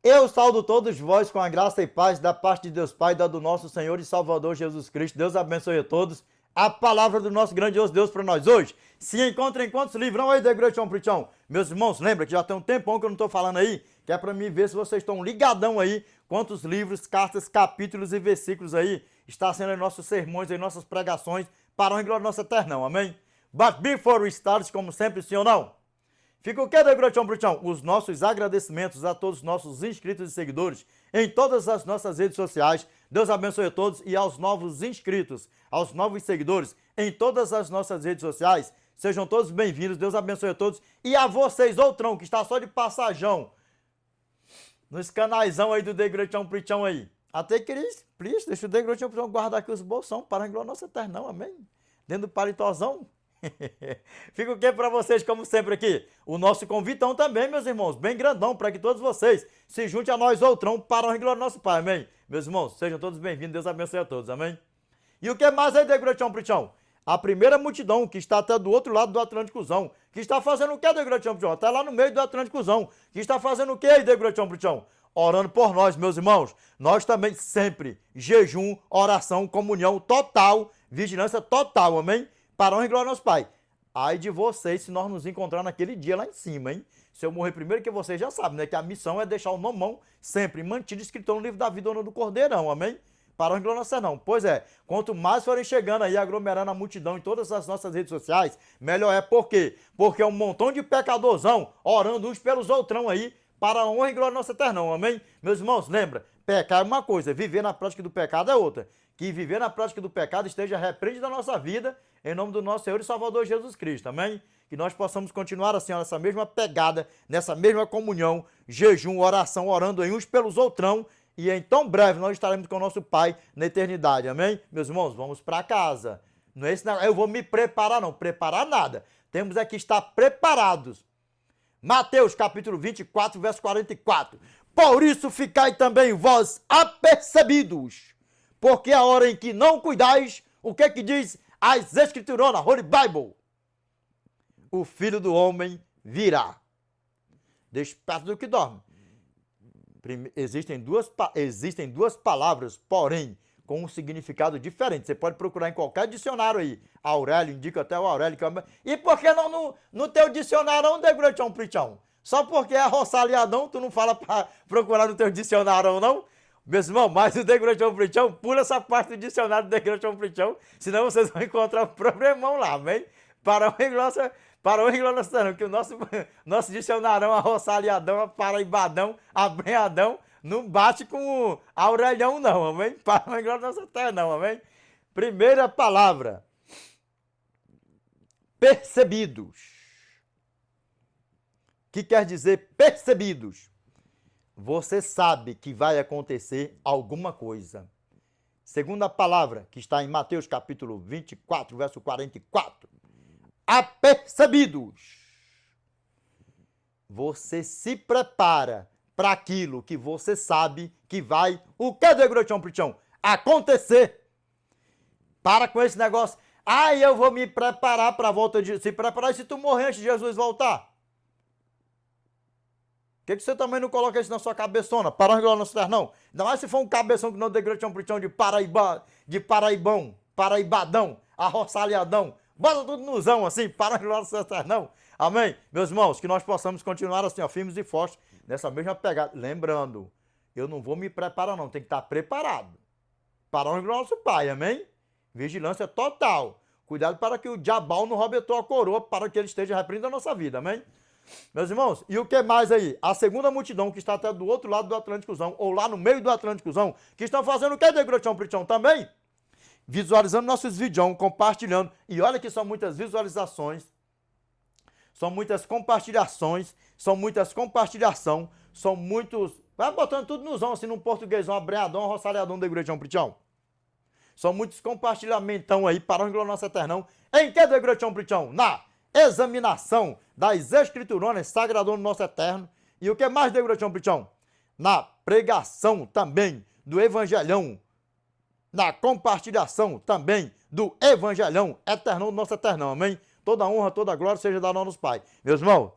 Eu saúdo todos vós com a graça e paz da parte de Deus Pai, da do nosso Senhor e Salvador Jesus Cristo. Deus abençoe a todos. A palavra do nosso grandioso Deus para nós hoje. Se encontra em quantos livrão aí da Igreja São Prichão? Meus irmãos, lembra que já tem um tempão que eu não estou falando aí, que é para mim ver se vocês estão ligadão aí, quantos livros, cartas, capítulos e versículos aí está sendo em nossos sermões, em nossas pregações, para a glória nossa eternão, amém? But before we start, como sempre, sim ou não? Fica o que da Igreja São Prichão? Os nossos agradecimentos a todos os nossos inscritos e seguidores em todas as nossas redes sociais. Deus abençoe a todos e aos novos inscritos, aos novos seguidores em todas as nossas redes sociais. Sejam todos bem-vindos, Deus abençoe a todos. E a vocês, outrão, que está só de passagem nos canaisão aí do The Great São Prichão aí. Até queria, please, deixa o The Great São Prichão guardar aqui os bolsão para a glória nossa eternão, amém? Dentro do palitozão. Fica o que para vocês, como sempre aqui? O nosso convitão também, meus irmãos, bem grandão, para que todos vocês se juntem a nós outrão para a glória do nosso Pai, amém? Meus irmãos, sejam todos bem-vindos, Deus abençoe a todos, amém? E o que mais aí, The Great São Prichão? A primeira multidão que está até do outro lado do Atlânticozão, que está fazendo o que, The Great São Prichão? Até lá no meio do Atlânticozão, que está fazendo o que aí, The Great São Prichão? Orando por nós, meus irmãos. Nós também sempre, jejum, oração, comunhão total, vigilância total, amém? Para a honra e glória ao nosso Pai. Ai de vocês se nós nos encontrar naquele dia lá em cima, hein? Se eu morrer primeiro, que vocês já sabem, né? Que a missão é deixar o nomão sempre mantido escrito no livro da vida do Cordeirão, amém? Para a honra e glória ao nosso não. Pois é, quanto mais forem chegando aí, aglomerando a multidão em todas as nossas redes sociais, melhor é. Por quê? Porque é um montão de pecadorzão orando uns pelos outrão aí, para a honra e glória ao nosso eternão, amém? Meus irmãos, lembra, pecar é uma coisa, viver na prática do pecado é outra. Que viver na prática do pecado esteja repreendido da nossa vida, em nome do nosso Senhor e Salvador Jesus Cristo, amém? Que nós possamos continuar assim, nessa mesma pegada, nessa mesma comunhão, jejum, oração, orando em uns pelos outrão, e em tão breve nós estaremos com o nosso Pai na eternidade, amém? Meus irmãos, vamos para casa. Não é esse negócio, eu vou me preparar, não, preparar nada. Temos é que estar preparados. Mateus capítulo 24, verso 44. Por isso ficai também vós apercebidos, porque a hora em que não cuidais, o que que diz as Escrituras, Holy Bible? O Filho do Homem virá. Desperta do que dorme. Existem duas palavras, porém, com um significado diferente. Você pode procurar em qualquer dicionário aí. Aurélio, indica até o Aurélio. E por que não no teu dicionário, The Great São Prichão? Só porque é roçalhadão, tu não fala para procurar no teu dicionário, não? Meus irmãos, mas o The Great São Prichão, pula essa parte do dicionário do The Great São Prichão, senão vocês vão encontrar um problemão lá, amém? Para o englócio, que o nosso dicionário, arroçalhadão, paraibadão, abrenhadão, não bate com o Aurelião, não, amém? Para o englócio nossa terra, não, amém? Primeira palavra, percebidos. O que quer dizer percebidos? Você sabe que vai acontecer alguma coisa. Segunda palavra, que está em Mateus capítulo 24, verso 44. Apercebidos. Você se prepara para aquilo que você sabe que vai, o que, The Great São Prichão? Acontecer. Para com esse negócio. Eu vou me preparar para a volta de... Se preparar se tu morrer antes de Jesus voltar. Por que você também não coloca isso na sua cabeçona? Para a glória nossa terra, não. Ainda mais se for um cabeção que não The Great São Prichão de paraibão, paraibadão, arroçalhadão. Bota tudo no zão assim, para a glória nossa terra, não. Amém? Meus irmãos, que nós possamos continuar assim, ó, firmes e fortes, nessa mesma pegada. Lembrando, eu não vou me preparar, não. Tem que estar preparado. Para a glória do nosso Pai, amém? Vigilância total. Cuidado para que o diabal não roube a tua coroa, para que ele esteja repreendido da nossa vida, amém? Meus irmãos, e o que mais aí? A segunda multidão que está até do outro lado do Atlânticozão, ou lá no meio do Atlânticozão, que estão fazendo o que, The Great São Prichão também? Visualizando nossos vídeos, compartilhando. E olha que são muitas visualizações, são muitas compartilhações, são muitas compartilhação, são muitos... Vai botando tudo no zão, assim, num portuguesão, abreadão, roçalhadão, The Great São Prichão. São muitos compartilhamentão aí, para o nosso eternão. Em que, The Great São Prichão? Na examinação das Escrituras sagradas do nosso eterno. E o que mais, The Great São Prichão? Na pregação também do Evangelhão. Na compartilhação também do Evangelhão eterno do nosso eternão, amém? Toda honra, toda glória seja dada ao nosso Pai. Meus irmãos,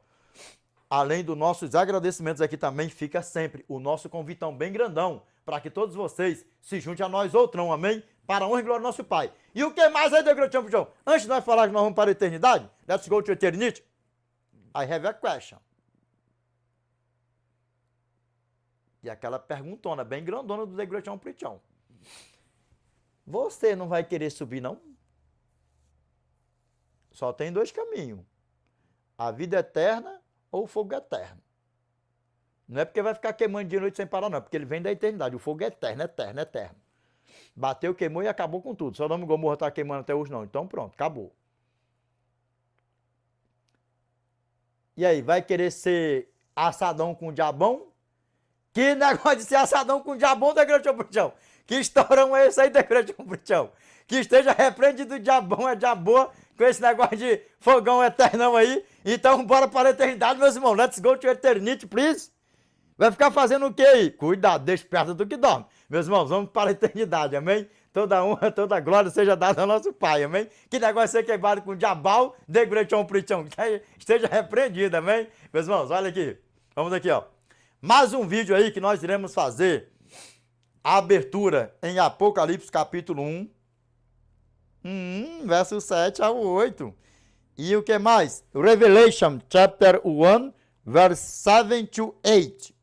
Além dos nossos agradecimentos aqui também, fica sempre o nosso convitão bem grandão, para que todos vocês se juntem a nós outrão, amém? Para a honra e glória do nosso Pai. E o que mais aí, The Great Champion? Antes de nós falar que nós vamos para a eternidade, let's go to eternity. I have a question. E aquela perguntona bem grandona do The Great Champion. Você não vai querer subir, não? Só tem dois caminhos. A vida eterna ou o fogo eterno. Não é porque vai ficar queimando de noite sem parar, não. É porque ele vem da eternidade. O fogo é eterno, eterno, eterno. Bateu, queimou e acabou com tudo. Sodoma e Gomorra está queimando até hoje, não. Então pronto, acabou. E aí, vai querer ser assadão com o diabão? Que negócio de ser assadão com o diabão, The Great Champion? Que estourão é esse aí, The Great Champion? Que esteja repreendido o diabão, é diaboa, com esse negócio de fogão eternão aí. Então, bora para a eternidade, meus irmãos. Let's go to eternity, please. Vai ficar fazendo o que aí? Cuidado, deixa perto do que dorme. Meus irmãos, vamos para a eternidade, amém? Toda honra, toda glória seja dada ao nosso Pai, amém? Que negócio é queimado com o diabal, The Great Champion, esteja repreendido, amém? Meus irmãos, olha aqui. Vamos aqui, ó. Mais um vídeo aí que nós iremos fazer. A abertura em Apocalipse capítulo 1. Verso 7 ao 8. E o que mais? Revelation chapter 1, verse 7 to 8.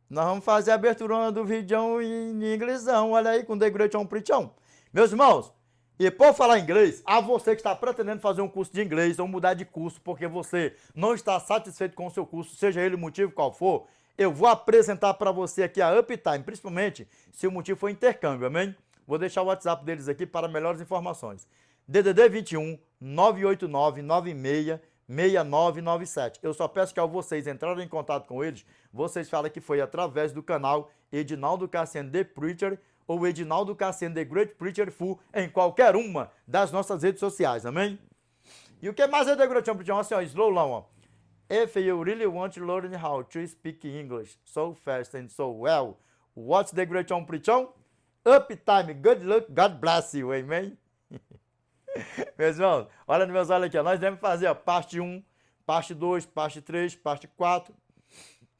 Nós vamos fazer a abertura do vídeo em inglesão, olha aí, com The Great Champion. Meus irmãos, e por falar em inglês, a você que está pretendendo fazer um curso de inglês ou mudar de curso porque você não está satisfeito com o seu curso, seja ele o motivo qual for, eu vou apresentar para você aqui a Uptime, principalmente se o motivo for intercâmbio, amém? Vou deixar o WhatsApp deles aqui para melhores informações. DDD 21 989 96 6997. Eu só peço que ao vocês entrarem em contato com eles, vocês falem que foi através do canal Edinaldo Cassiano The Preacher ou Edinaldo Cassiano The Great Preacher Full em qualquer uma das nossas redes sociais, amém? E o que mais é The Great Champion? Assim, ó, slow long, ó. If you really want to learn how to speak English so fast and so well, watch The Great Champion. Uptime, good luck, God bless you, amém? Meus irmãos, olha nos meus olhos aqui, ó. Nós devemos fazer, ó, parte 1, parte 2, parte 3, parte 4.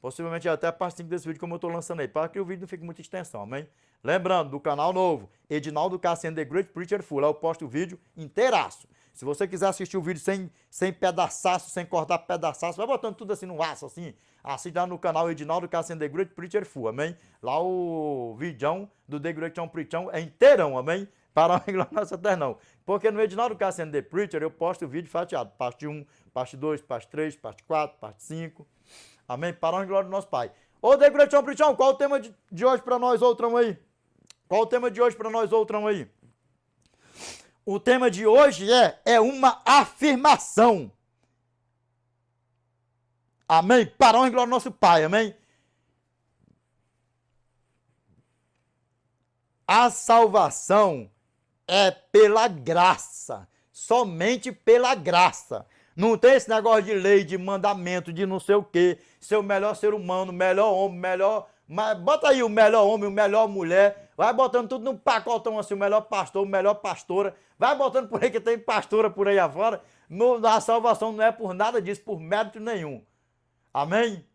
Possivelmente até a parte 5 desse vídeo, como eu estou lançando aí, para que o vídeo não fique muita extensão, amém? Lembrando, do canal novo, Edinaldo Cassiano The Great Preacher Full, lá eu posto o vídeo inteiraço. Se você quiser assistir o vídeo sem pedaçaço, sem cortar pedaçaço, vai botando tudo assim no aço, assim. Assiste lá no canal Edinaldo Cassiano The Great Preacher Full, amém? Lá o vídeo do The Great Champion é inteirão, amém? Para a nossa eternão. Porque no Edinaldo Cassiano The Preacher eu posto o vídeo fatiado. Parte 1, parte 2, parte 3, parte 4, parte 5. Amém? Para a glória do nosso Pai. Ô, The Great Champion, qual o tema de hoje para nós, outrão aí? Qual o tema de hoje para nós, outrão aí? O tema de hoje é uma afirmação. Amém? Para a glória do nosso Pai, amém? A salvação é pela graça, somente pela graça. Não tem esse negócio de lei, de mandamento, de não sei o quê, ser o melhor ser humano, melhor homem, melhor... Mas bota aí o melhor homem, o melhor mulher, vai botando tudo num pacotão assim, o melhor pastor, o melhor pastora, vai botando por aí que tem pastora por aí afora. A salvação não é por nada disso, por mérito nenhum. Amém?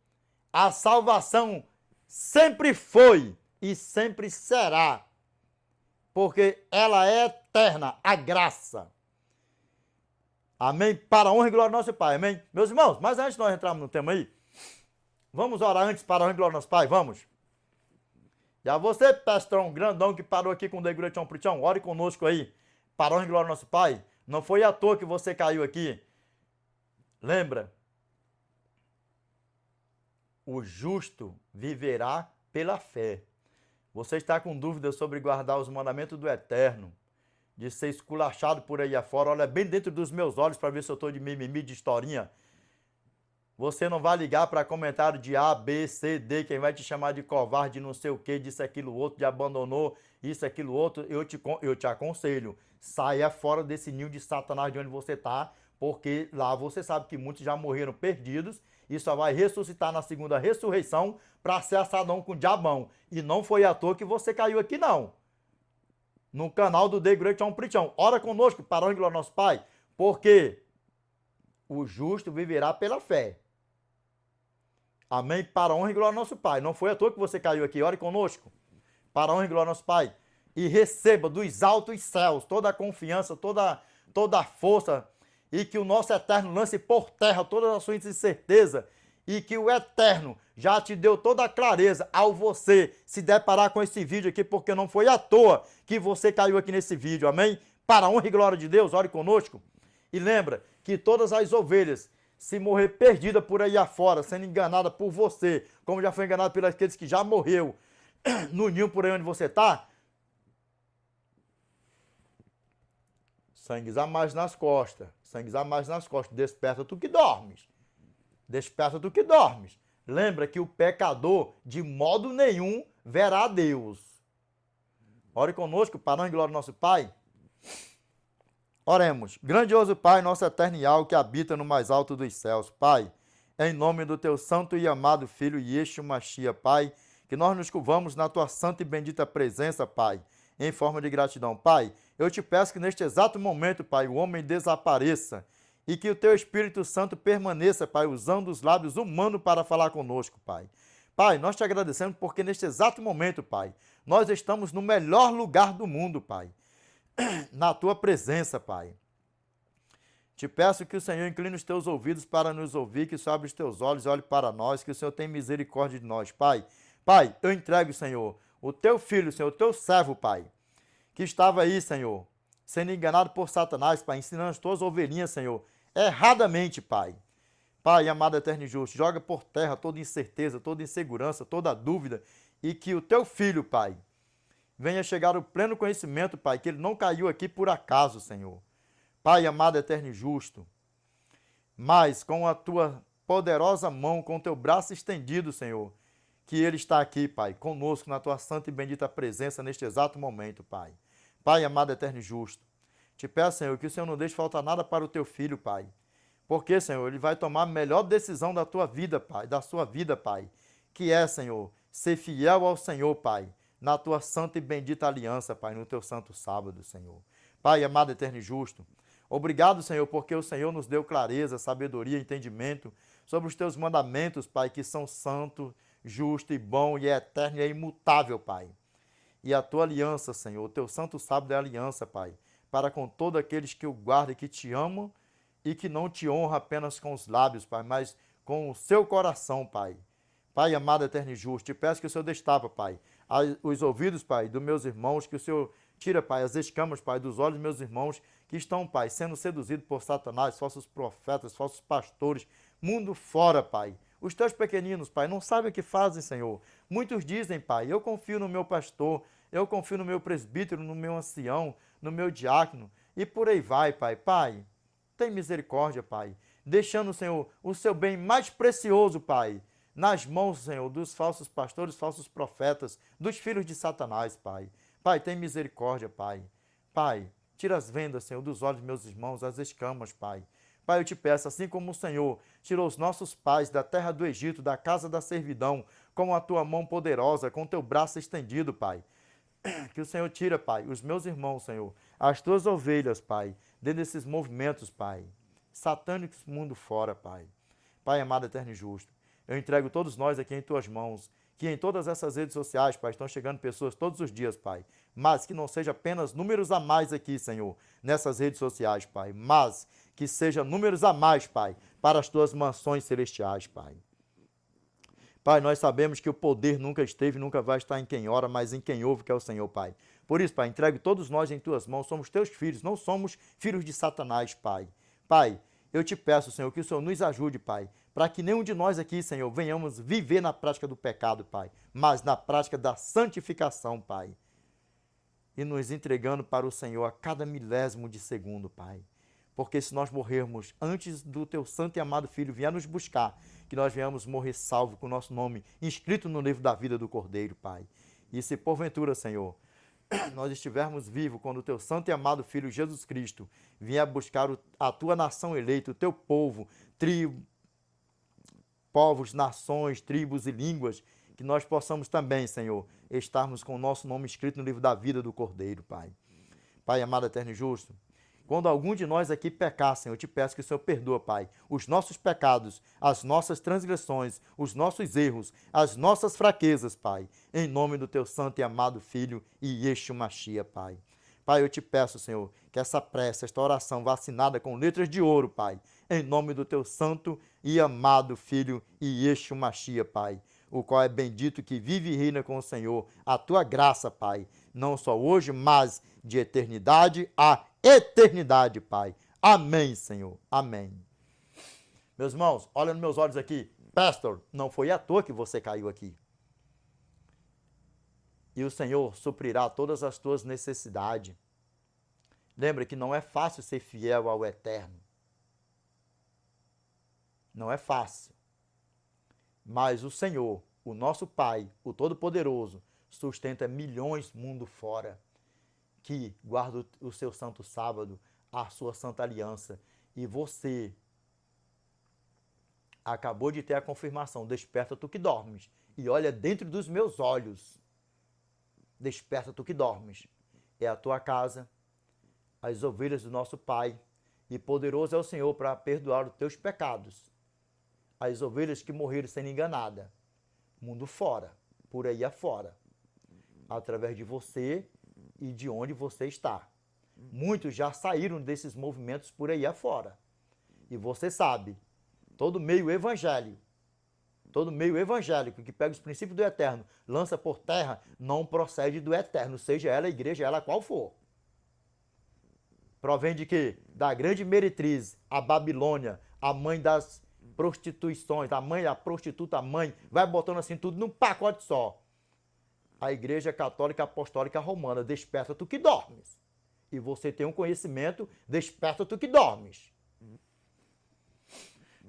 A salvação sempre foi e sempre será, porque ela é eterna, a graça. Amém? Para a honra e glória do nosso Pai, amém? Meus irmãos, mas antes de nós entrarmos no tema aí, vamos orar antes para a honra e glória do nosso Pai, vamos? Já você, pastorão grandão que parou aqui com o The Great Champion, ore conosco aí, para a honra e glória do nosso Pai. Não foi à toa que você caiu aqui. Lembra? O justo viverá pela fé. Você está com dúvidas sobre guardar os mandamentos do Eterno, de ser esculachado por aí afora, olha bem dentro dos meus olhos para ver se eu estou de mimimi, de historinha. Você não vai ligar para comentário de A, B, C, D, quem vai te chamar de covarde, não sei o que, disso, aquilo, outro, de abandonou, isso, aquilo, outro. Eu te aconselho, saia fora desse ninho de Satanás de onde você está, porque lá você sabe que muitos já morreram perdidos e só vai ressuscitar na segunda ressurreição para ser assadão com o diabão. E não foi à toa que você caiu aqui, não. No canal do The Great Champion. Ora conosco, para a glória do nosso Pai, porque O justo viverá pela fé. Amém? Para a honra e glória ao nosso Pai. Não foi à toa que você caiu aqui. Ore conosco. Para a honra e glória ao nosso Pai. E receba dos altos céus toda a confiança, toda a força. E que o nosso Eterno lance por terra toda a sua incerteza. E que o Eterno já te deu toda a clareza ao você se deparar com esse vídeo aqui, porque não foi à toa que você caiu aqui nesse vídeo. Amém? Para a honra e glória de Deus, ore conosco. E lembra que todas as ovelhas, se morrer perdida por aí afora, sendo enganada por você, como já foi enganado pelos aqueles que já morreu no ninho por aí onde você está, sangues a mais nas costas, sangues a mais nas costas, desperta tu que dormes, desperta tu que dormes. Lembra que o pecador de modo nenhum verá a Deus. Ore conosco, para a honra e glória do nosso Pai. Oremos. Grandioso Pai, nosso eternial que habita no mais alto dos céus, Pai, em nome do teu santo e amado Filho Yeshua Mashiach, Pai, que nós nos curvamos na tua santa e bendita presença, Pai, em forma de gratidão. Pai, eu te peço que neste exato momento, Pai, o homem desapareça e que o teu Espírito Santo permaneça, Pai, usando os lábios humanos para falar conosco, Pai. Pai, nós te agradecemos porque neste exato momento, Pai, nós estamos no melhor lugar do mundo, Pai, na tua presença, Pai. Te peço que o Senhor incline os teus ouvidos para nos ouvir, que o Senhor abra os teus olhos e olhe para nós, que o Senhor tenha misericórdia de nós, Pai. Pai, eu entrego, Senhor, o teu filho, Senhor, o teu servo, Pai, que estava aí, Senhor, sendo enganado por Satanás, Pai, ensinando as tuas ovelhinhas, Senhor, erradamente, Pai. Pai, amado eterno e justo, joga por terra toda incerteza, toda insegurança, toda dúvida, e que o teu filho, Pai, venha chegar ao pleno conhecimento, Pai, que ele não caiu aqui por acaso, Senhor. Pai, amado, eterno e justo, mas com a tua poderosa mão, com o teu braço estendido, Senhor, que ele está aqui, Pai, conosco na tua santa e bendita presença neste exato momento, Pai. Pai, amado, eterno e justo, te peço, Senhor, que o Senhor não deixe faltar nada para o teu filho, Pai, porque, Senhor, ele vai tomar a melhor decisão da tua vida, Pai, da sua vida, Pai, que é, Senhor, ser fiel ao Senhor, Pai, na tua santa e bendita aliança, Pai, no teu santo sábado, Senhor. Pai, amado, eterno e justo, obrigado, Senhor, porque o Senhor nos deu clareza, sabedoria, entendimento sobre os teus mandamentos, Pai, que são santo, justo e bom e eterno e imutável, Pai. E a tua aliança, Senhor, o teu santo sábado é aliança, Pai, para com todos aqueles que o guardam e que te amam e que não te honram apenas com os lábios, Pai, mas com o seu coração, Pai. Pai, amado, eterno e justo, te peço que o Senhor destapa, Pai, os ouvidos, Pai, dos meus irmãos, que o Senhor tira, Pai, as escamas, Pai, dos olhos dos meus irmãos que estão, Pai, sendo seduzidos por Satanás, falsos profetas, falsos pastores, mundo fora, Pai. Os teus pequeninos, Pai, não sabem o que fazem, Senhor. Muitos dizem, Pai, eu confio no meu pastor, eu confio no meu presbítero, no meu ancião, no meu diácono, e por aí vai, Pai. Pai, tem misericórdia, Pai, deixando, Senhor, o seu bem mais precioso, Pai, nas mãos, Senhor, dos falsos pastores, falsos profetas, dos filhos de Satanás, Pai. Pai, tem misericórdia, Pai. Pai, tira as vendas, Senhor, dos olhos dos meus irmãos, as escamas, Pai. Pai, eu te peço, assim como o Senhor tirou os nossos pais da terra do Egito, da casa da servidão, com a tua mão poderosa, com o teu braço estendido, Pai. Que o Senhor tira, Pai, os meus irmãos, Senhor, as tuas ovelhas, Pai, dentro desses movimentos, Pai, satânicos mundo fora, Pai. Pai amado, eterno e justo, eu entrego todos nós aqui em tuas mãos, que em todas essas redes sociais, Pai, estão chegando pessoas todos os dias, Pai, mas que não seja apenas números a mais aqui, Senhor, nessas redes sociais, Pai, mas que seja números a mais, Pai, para as tuas mansões celestiais, Pai. Pai, nós sabemos que o poder nunca esteve e nunca vai estar em quem ora, mas em quem ouve, que é o Senhor, Pai. Por isso, Pai, entregue todos nós em tuas mãos, somos teus filhos, não somos filhos de Satanás, Pai. Pai, eu te peço, Senhor, que o Senhor nos ajude, Pai, para que nenhum de nós aqui, Senhor, venhamos viver na prática do pecado, Pai, mas na prática da santificação, Pai. E nos entregando para o Senhor a cada milésimo de segundo, Pai. Porque se nós morrermos antes do teu santo e amado Filho vier nos buscar, que nós venhamos morrer salvo com o nosso nome inscrito no livro da vida do Cordeiro, Pai. E se porventura, Senhor, nós estivermos vivos quando o teu santo e amado Filho Jesus Cristo vier buscar a tua nação eleita, o teu povo, povos, nações, tribos e línguas, que nós possamos também, Senhor, estarmos com o nosso nome escrito no livro da vida do Cordeiro, Pai. Pai amado, eterno e justo, Quando algum de nós aqui pecar, Senhor, eu te peço que o Senhor perdoa, Pai, os nossos pecados, as nossas transgressões, os nossos erros, as nossas fraquezas, Pai, em nome do teu santo e amado Filho, Yeshua Mashiach, Pai. Pai, eu te peço, Senhor, que essa prece, esta oração vacinada com letras de ouro, Pai, em nome do teu santo e amado Filho, Yeshua Mashiach, Pai, o qual é bendito que vive e reina com o Senhor, a tua graça, Pai, não só hoje, mas de eternidade a eternidade, Pai. Amém, Senhor. Amém. Meus irmãos, olha nos meus olhos aqui. Pastor, não foi à toa que você caiu aqui. E o Senhor suprirá todas as tuas necessidades. Lembra que não é fácil ser fiel ao Eterno. Não é fácil. Mas o Senhor, o nosso Pai, o Todo-Poderoso, sustenta milhões mundo fora, que guarda o seu santo sábado, a sua santa aliança. E você acabou de ter a confirmação. Desperta tu que dormes e olha dentro dos meus olhos. Desperta tu que dormes. É a tua casa, as ovelhas do nosso Pai, e poderoso é o Senhor para perdoar os teus pecados. As ovelhas que morreram sendo enganadas. Mundo fora, por aí afora. Através de você e de onde você está. Muitos já saíram desses movimentos por aí afora. E você sabe, todo meio evangélico que pega os princípios do Eterno, lança por terra, não procede do Eterno, seja ela a igreja, ela qual for. Provém de quê? Da grande meretriz, a Babilônia, a mãe das prostituições, a prostituta mãe, vai botando assim tudo num pacote só. A Igreja Católica Apostólica Romana, desperta tu que dormes. E você tem um conhecimento, desperta tu que dormes.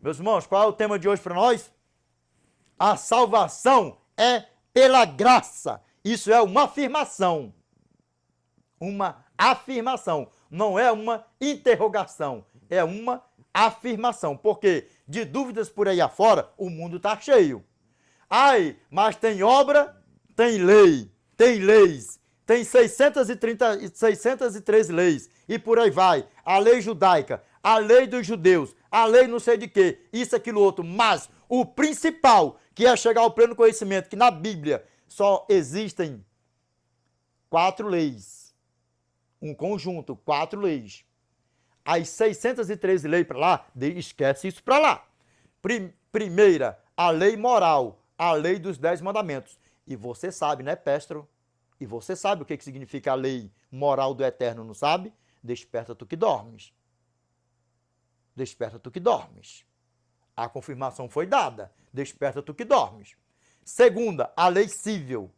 Meus irmãos, qual é o tema de hoje para nós? A salvação é pela graça. Isso é uma afirmação. Uma afirmação. Não é uma interrogação. É uma afirmação. Porque de dúvidas por aí afora, o mundo está cheio. Ai, mas tem obra... Tem lei, tem leis, tem 613 leis e por aí vai. A lei judaica, a lei dos judeus, a lei não sei de quê, isso, aquilo, outro. Mas o principal, que é chegar ao pleno conhecimento, que na Bíblia só existem 4 leis. Um conjunto, 4 leis. As 613 leis para lá, esquece isso para lá. Primeira, a lei moral, a lei dos 10 mandamentos. E você sabe, né, Pestro? E você sabe o que significa a lei moral do Eterno, não sabe? Desperta tu que dormes. Desperta tu que dormes. A confirmação foi dada. Desperta tu que dormes. Segunda, a lei civil.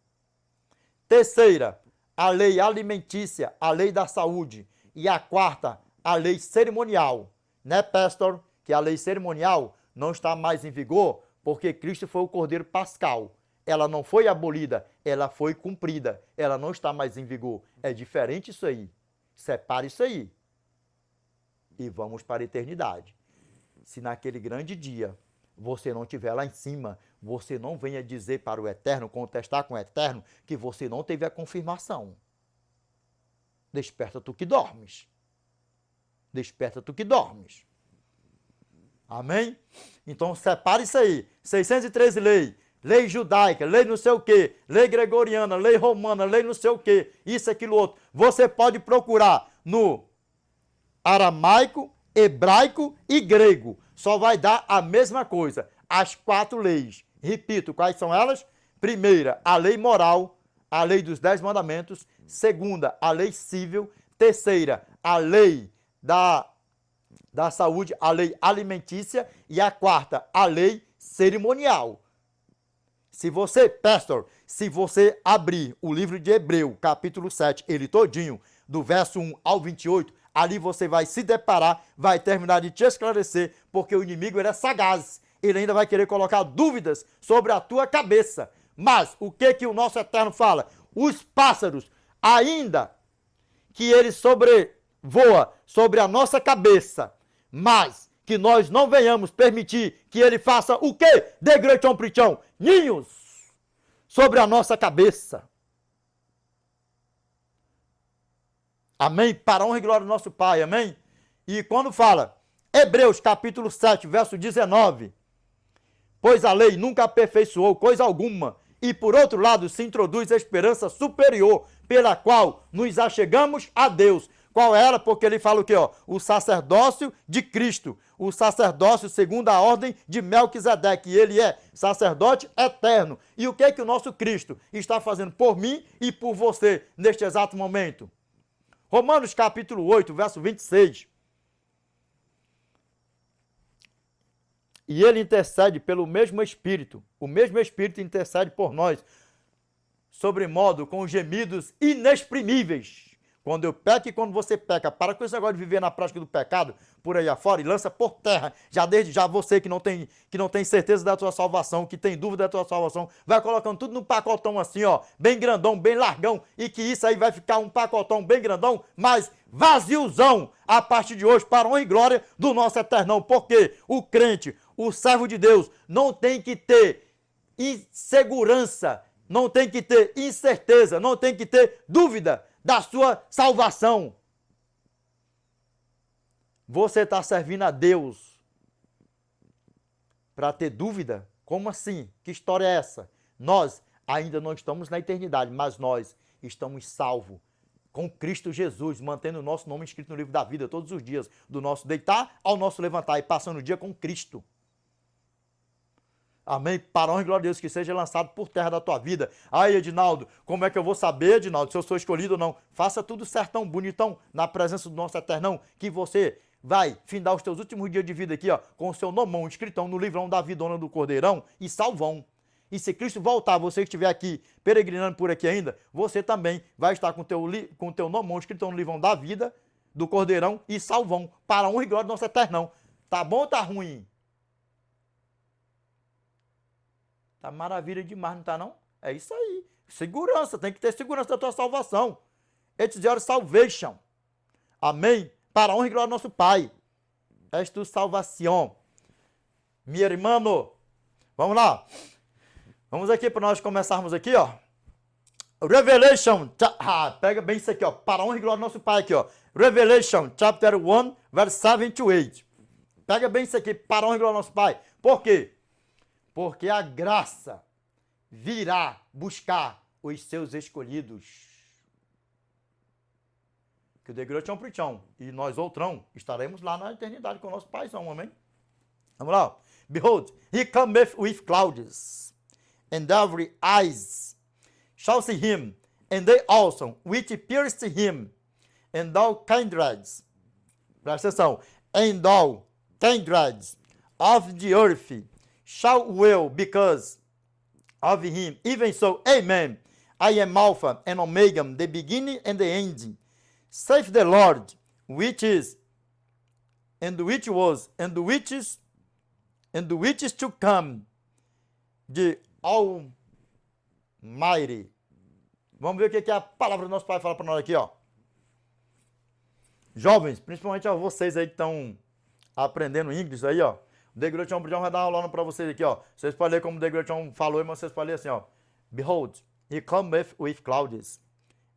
Terceira, a lei alimentícia, a lei da saúde. E a quarta, a lei cerimonial. Né, Pastor? Que a lei cerimonial não está mais em vigor porque Cristo foi o Cordeiro Pascal. Ela não foi abolida, ela foi cumprida. Ela não está mais em vigor. É diferente isso aí. Separe isso aí. E vamos para a eternidade. Se naquele grande dia você não estiver lá em cima, você não venha dizer para o Eterno, contestar com o Eterno, que você não teve a confirmação. Desperta tu que dormes. Desperta tu que dormes. Amém? Então separe isso aí. 613 leis. Lei judaica, lei não sei o quê, lei gregoriana, lei romana, lei não sei o quê, isso, aquilo, outro. Você pode procurar no aramaico, hebraico e grego. Só vai dar a mesma coisa. As 4 leis. Repito, quais são elas? Primeira, a lei moral, a lei dos 10 mandamentos. Segunda, a lei civil. Terceira, a lei da saúde, a lei alimentícia. E a quarta, a lei cerimonial. Se você, pastor, se você abrir o livro de Hebreu, capítulo 7, ele todinho, do verso 1 ao 28, ali você vai se deparar, vai terminar de te esclarecer, porque o inimigo ele é sagaz. Ele ainda vai querer colocar dúvidas sobre a tua cabeça. Mas o que o nosso Eterno fala? Os pássaros, ainda que ele sobrevoa sobre a nossa cabeça, mas que nós não venhamos permitir que ele faça o quê? De gretão prichão, ninhos sobre a nossa cabeça. Amém? Para a honra e glória do nosso Pai, amém? E quando fala, Hebreus capítulo 7, verso 19, pois a lei nunca aperfeiçoou coisa alguma, e por outro lado se introduz a esperança superior, pela qual nos achegamos a Deus. Qual era? Porque ele fala o quê? Ó? O sacerdócio de Cristo, o sacerdócio segundo a ordem de Melquisedeque, e ele é sacerdote eterno. E o que é que o nosso Cristo está fazendo por mim e por você neste exato momento? Romanos capítulo 8, verso 26. E ele intercede pelo mesmo Espírito, o mesmo Espírito intercede por nós, sobremodo com gemidos inexprimíveis. Quando eu peco e quando você peca, para com esse negócio de viver na prática do pecado, por aí afora, e lança por terra, desde já você que não tem certeza da tua salvação, que tem dúvida da tua salvação, vai colocando tudo num pacotão assim, ó, bem grandão, bem largão, e que isso aí vai ficar um pacotão bem grandão, mas vaziozão, a partir de hoje, para honra e glória do nosso eternão, porque o crente, o servo de Deus, não tem que ter insegurança, não tem que ter incerteza, não tem que ter dúvida da sua salvação. Você está servindo a Deus para ter dúvida? Como assim? Que história é essa? Nós ainda não estamos na eternidade, mas nós estamos salvos com Cristo Jesus, mantendo o nosso nome escrito no livro da vida todos os dias, do nosso deitar ao nosso levantar e passando o dia com Cristo. Amém? Para a honra e glória de Deus, que seja lançado por terra da tua vida. Aí, Edinaldo, como é que eu vou saber, Edinaldo, se eu sou escolhido ou não? Faça tudo certão, bonitão, na presença do nosso eternão, que você vai findar os teus últimos dias de vida aqui, ó, com o seu nomão escritão no livrão da vidona do Cordeirão e salvão. E se Cristo voltar, você que estiver aqui, peregrinando por aqui ainda, você também vai estar com o teu nomão escritão no livrão da vida, do Cordeirão e salvão, para a honra e glória do nosso eternão. Tá bom ou tá ruim? Tá maravilha demais, não tá não? É isso aí. Segurança, tem que ter segurança da tua salvação. It's your salvation. Amém? Para a honra e glória do nosso Pai. És tu salvação. Meu irmão, vamos lá. Vamos aqui para nós começarmos aqui, ó. Revelation, pega bem isso aqui, ó. Para a honra e glória do nosso Pai aqui, ó. Revelation, chapter 1, verse 7 to 8. Pega bem isso aqui, para a honra e glória do nosso Pai. Por quê? Porque a graça virá buscar os seus escolhidos. Que o degrotão prichão e nós outrão estaremos lá na eternidade com o nosso paizão, amém? Vamos lá. Behold, he cometh with clouds, and every eyes shall see him, and they also which pierced him, and all kindreds, presta atenção, and all kindreds of the earth shall will because of him. Even so, amen. I am Alpha and Omega, the beginning and the ending. Saith the Lord, which is, and which was, and which is to come, the Almighty. Vamos ver o que a palavra do nosso Pai fala para nós aqui, ó. Jovens, principalmente a vocês aí que estão aprendendo inglês aí, ó. O Degrotão vai dar uma aula para vocês aqui, ó. Vocês podem ler como o Degrotão falou, mas vocês podem ler assim, ó. Behold, he cometh with clouds,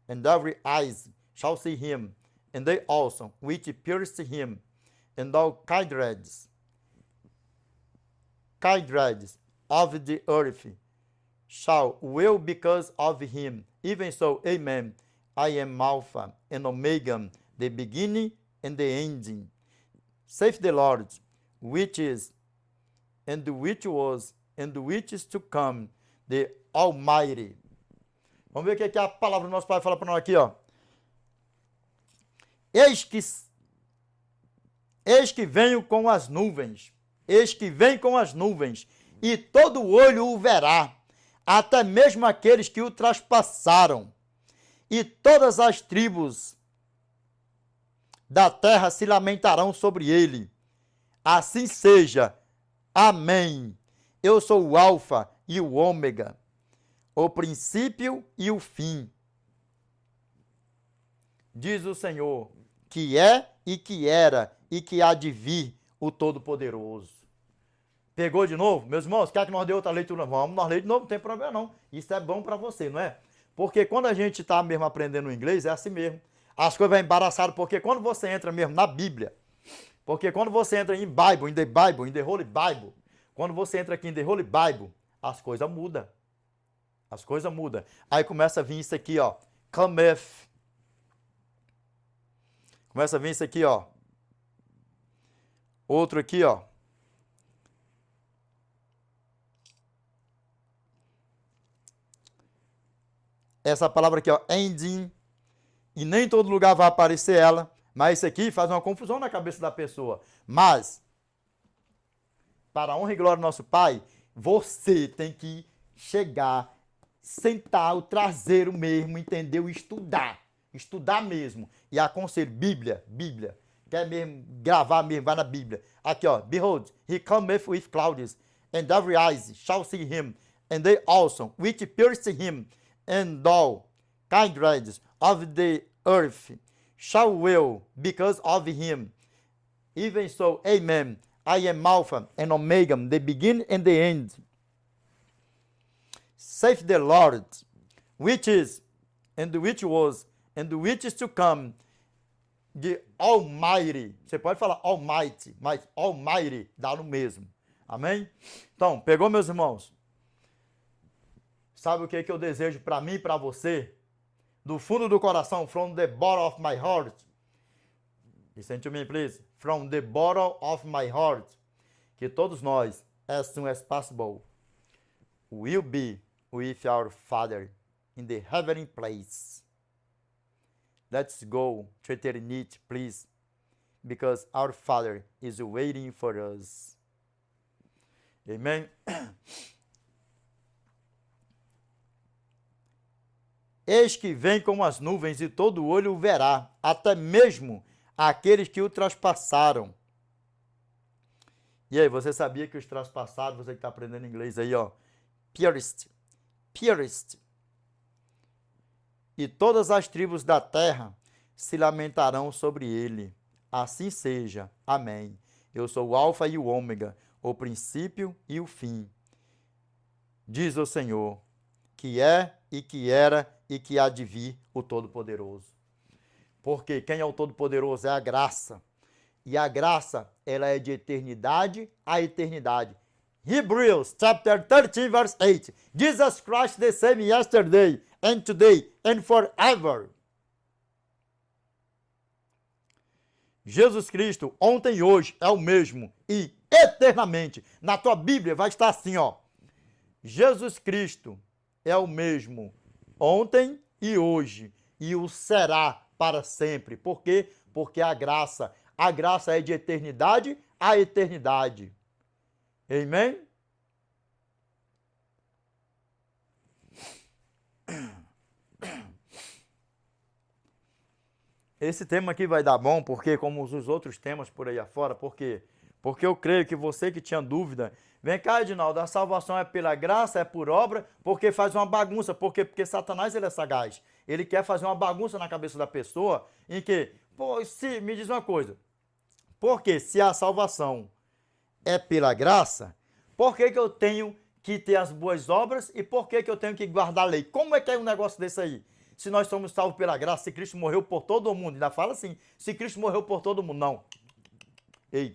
and every eyes shall see him, and they also which pierced him, and all kindreds of the earth shall will because of him. Even so, amen. I am Alpha and Omega, the beginning and the ending. Saith the Lord, which is, and which was, and which is to come, the Almighty. Vamos ver o que a palavra do nosso Pai fala para nós aqui, ó. Eis que venho com as nuvens, eis que vem com as nuvens, e todo olho o verá, até mesmo aqueles que o traspassaram, e todas as tribos da terra se lamentarão sobre ele. Assim seja. Amém. Eu sou o Alfa e o Ômega, o princípio e o fim. Diz o Senhor, que é e que era e que há de vir o Todo-Poderoso. Pegou de novo? Meus irmãos, quer que nós dê outra leitura? Vamos nós ler de novo, não tem problema não. Isso é bom para você, não é? Porque quando a gente está mesmo aprendendo o inglês, é assim mesmo. As coisas vão embaraçadas, porque quando você entra mesmo na Bíblia, porque quando você entra em Bible, in the Holy Bible, quando você entra aqui em the Holy Bible, as coisas mudam. As coisas mudam. Aí começa a vir isso aqui, ó. Cometh. Começa a vir isso aqui, ó. Outro aqui, ó. Essa palavra aqui, ó. Ending. E nem em todo lugar vai aparecer ela. Mas isso aqui faz uma confusão na cabeça da pessoa. Mas, para a honra e glória do nosso Pai, você tem que chegar, sentar o traseiro mesmo, entendeu? Estudar. Estudar mesmo. E aconselho, Bíblia. Quer mesmo gravar mesmo, vai na Bíblia. Aqui, ó. Behold, he cometh with clouds, and every eyes shall see him, and they also, which pierced him, and all kindreds of the earth shall will because of him. Even so, amen. I am Alpha and Omega, the beginning and the end. Saith the Lord, which is, and which was, and which is to come, the Almighty. Você pode falar Almighty, mas Almighty dá no mesmo. Amém? Então, pegou, meus irmãos? Sabe o que eu desejo para mim e para você? Do fundo do coração, from the bottom of my heart. Listen to me, please. From the bottom of my heart. Que todos nós, as soon as possible, will be with our Father in the heavenly place. Let's go to eternity, please, because our Father is waiting for us. Amen? Eis que vem como as nuvens e todo olho o verá, até mesmo aqueles que o traspassaram. E aí, você sabia que os traspassados, você que está aprendendo inglês aí, ó, pierced. E todas as tribos da terra se lamentarão sobre ele. Assim seja. Amém. Eu sou o Alfa e o Ômega, o princípio e o fim. Diz o Senhor, que é e que era e que há de vir o Todo-Poderoso. Porque quem é o Todo-Poderoso é a graça. E a graça, ela é de eternidade a eternidade. Hebrews chapter 13 verse 8. Jesus Christ the same yesterday and today and forever. Jesus Cristo, ontem e hoje, é o mesmo e eternamente. Na tua Bíblia vai estar assim, ó. Jesus Cristo é o mesmo ontem e hoje e o será para sempre. Por quê? Porque a graça é de eternidade a eternidade. Amém? Esse tema aqui vai dar bom, porque como os outros temas por aí afora, por quê? Porque eu creio que você que tinha dúvida, vem cá, Edinaldo, a salvação é pela graça, é por obra, porque faz uma bagunça, porque Satanás ele é sagaz. Ele quer fazer uma bagunça na cabeça da pessoa, em que, pô, me diz uma coisa, porque se a salvação é pela graça, por que eu tenho que ter as boas obras e por que eu tenho que guardar a lei? Como é que é um negócio desse aí? Se nós somos salvos pela graça, se Cristo morreu por todo o mundo, ainda fala assim, se Cristo morreu por todo mundo, não. Ei,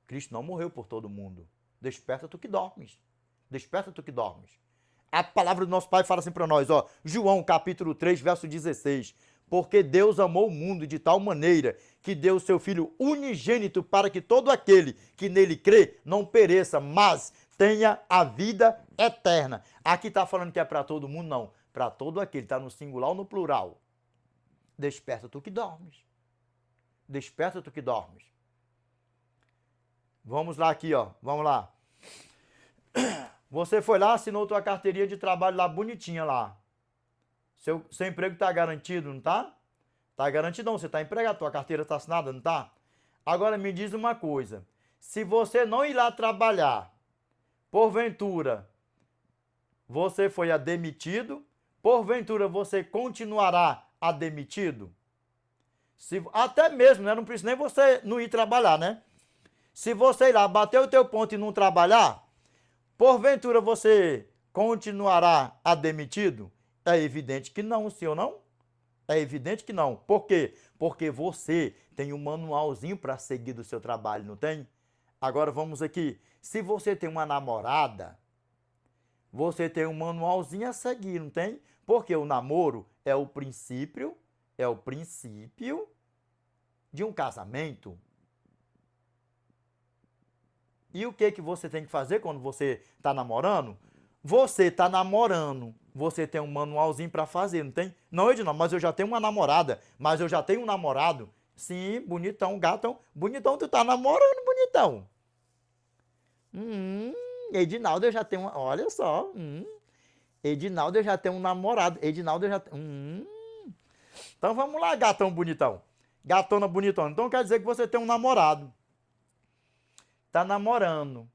Cristo não morreu por todo mundo. Desperta tu que dormes. Desperta tu que dormes. A palavra do nosso Pai fala assim para nós, ó, João capítulo 3, verso 16. Porque Deus amou o mundo de tal maneira que deu o seu Filho unigênito para que todo aquele que nele crê não pereça, mas tenha a vida eterna. Aqui está falando que é para todo mundo, não. Para todo aquele, está no singular ou no plural. Desperta tu que dormes. Desperta tu que dormes. Vamos lá aqui, ó. Vamos lá. Você foi lá, assinou tua carteirinha de trabalho lá bonitinha lá. Seu emprego está garantido, não tá? Tá garantido não, você está empregado, tua carteira está assinada, não tá? Agora me diz uma coisa. Se você não ir lá trabalhar, porventura, você foi demitido, porventura você continuará demitido? Até mesmo, né? Não precisa nem você não ir trabalhar, né? Se você ir lá, bater o teu ponto e não trabalhar, porventura você continuará demitido? É evidente que não, sim ou não? É evidente que não. Por quê? Porque você tem um manualzinho para seguir do seu trabalho, não tem? Agora vamos aqui. Se você tem uma namorada, você tem um manualzinho a seguir, não tem? Porque o namoro é o princípio de um casamento. E o que que você tem que fazer quando você está namorando? Você está namorando, você tem um manualzinho para fazer, não tem? Não, Edinaldo, mas eu já tenho uma namorada, mas eu já tenho um namorado. Sim, bonitão, gatão. Bonitão, tu tá namorando, bonitão. Hum, Edinaldo, eu já tenho uma... Olha só. Edinaldo, eu já tenho um namorado. Edinaldo, eu já tenho... Então vamos lá, gatão bonitão. Gatona bonitona. Então quer dizer que você tem um namorado. Tá namorando.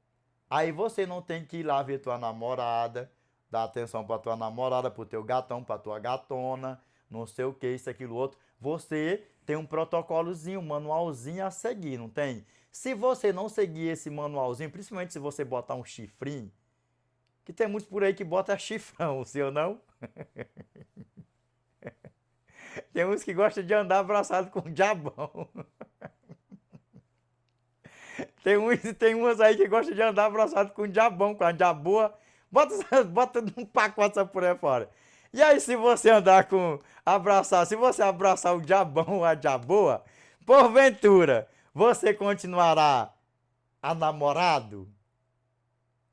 Aí você não tem que ir lá ver tua namorada, dar atenção pra tua namorada, pro teu gatão, pra tua gatona, não sei o que, isso, aquilo, outro. Você tem um protocolozinho, um manualzinho a seguir, não tem? Se você não seguir esse manualzinho, principalmente se você botar um chifrinho, que tem muitos por aí que bota chifrão, sim ou não? Tem uns que gostam de andar abraçado com o diabão. Tem umas aí que gostam de andar abraçado com o diabão, com a diaboa. Bota um pacote essa por aí fora. E aí, se você andar com. Se você abraçar o diabão ou a diaboa, porventura, você continuará a namorado?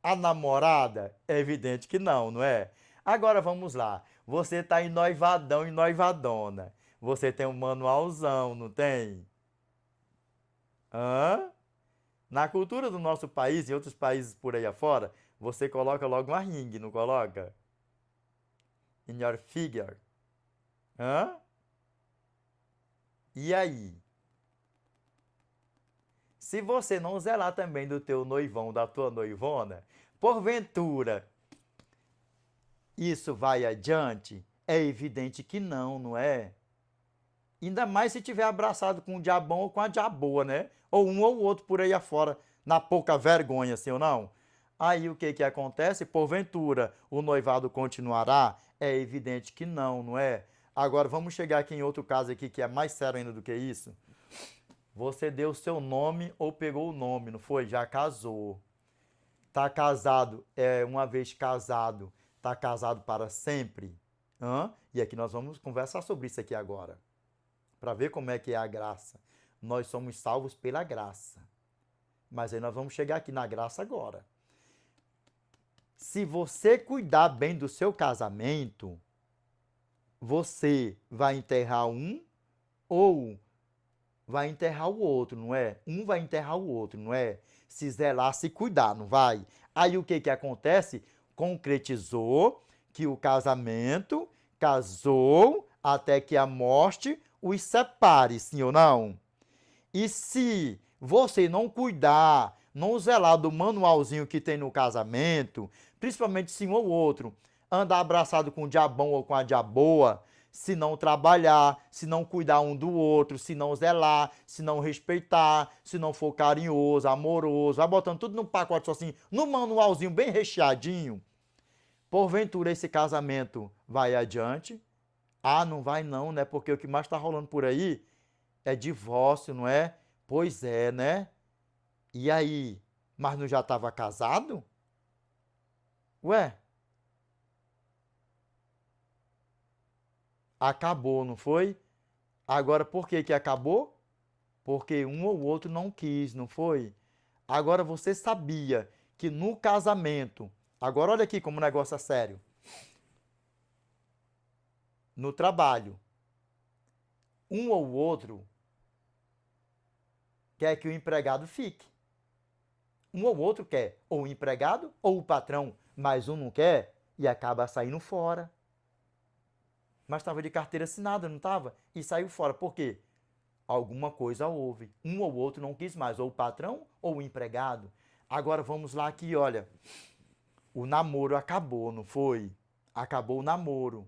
A namorada? É evidente que não, não é? Agora vamos lá. Você tá em noivadão e noivadona. Você tem um manualzão, não tem? Hã? Na cultura do nosso país e outros países por aí afora, você coloca logo uma ring, não coloca? In your figure. Hã? E aí? Se você não zelar também do teu noivão, da tua noivona, porventura, isso vai adiante? É evidente que não, não é? Ainda mais se tiver abraçado com o diabão ou com a diaboa, né? Ou um ou outro por aí afora, na pouca vergonha, sim ou não? Aí o que que acontece? Porventura, o noivado continuará? É evidente que não, não é? Agora vamos chegar aqui em outro caso aqui que é mais sério ainda do que isso. Você deu o seu nome ou pegou o nome, não foi? Já casou. Tá casado, uma vez casado, tá casado para sempre? Hã? E aqui nós vamos conversar sobre isso aqui agora, para ver como é que é a graça. Nós somos salvos pela graça. Mas aí nós vamos chegar aqui na graça agora. Se você cuidar bem do seu casamento, você vai enterrar um ou vai enterrar o outro, não é? Um vai enterrar o outro, não é? Se zelar, se cuidar, não vai? Aí o que que acontece? Concretizou que o casamento casou até que a morte os separe, sim ou não? E se você não cuidar, não zelar do manualzinho que tem no casamento, principalmente se um ou outro andar abraçado com o diabão ou com a diaboa, se não trabalhar, se não cuidar um do outro, se não zelar, se não respeitar, se não for carinhoso, amoroso, vai botando tudo num pacote só assim, num manualzinho bem recheadinho, porventura esse casamento vai adiante? Ah, não vai não, né? Porque o que mais está rolando por aí é divórcio, não é? Pois é, né? E aí? Mas não já estava casado? Ué, acabou, não foi? Agora, por que que acabou? Porque um ou outro não quis, não foi? Agora, você sabia que no casamento, agora olha aqui como o negócio é sério, no trabalho, um ou outro quer que o empregado fique. Um ou outro quer, ou o empregado ou o patrão, mas um não quer e acaba saindo fora. Mas estava de carteira assinada, não estava? E saiu fora. Por quê? Alguma coisa houve. Um ou outro não quis mais, ou o patrão ou o empregado. Agora vamos lá aqui, olha. O namoro acabou, não foi? Acabou o namoro.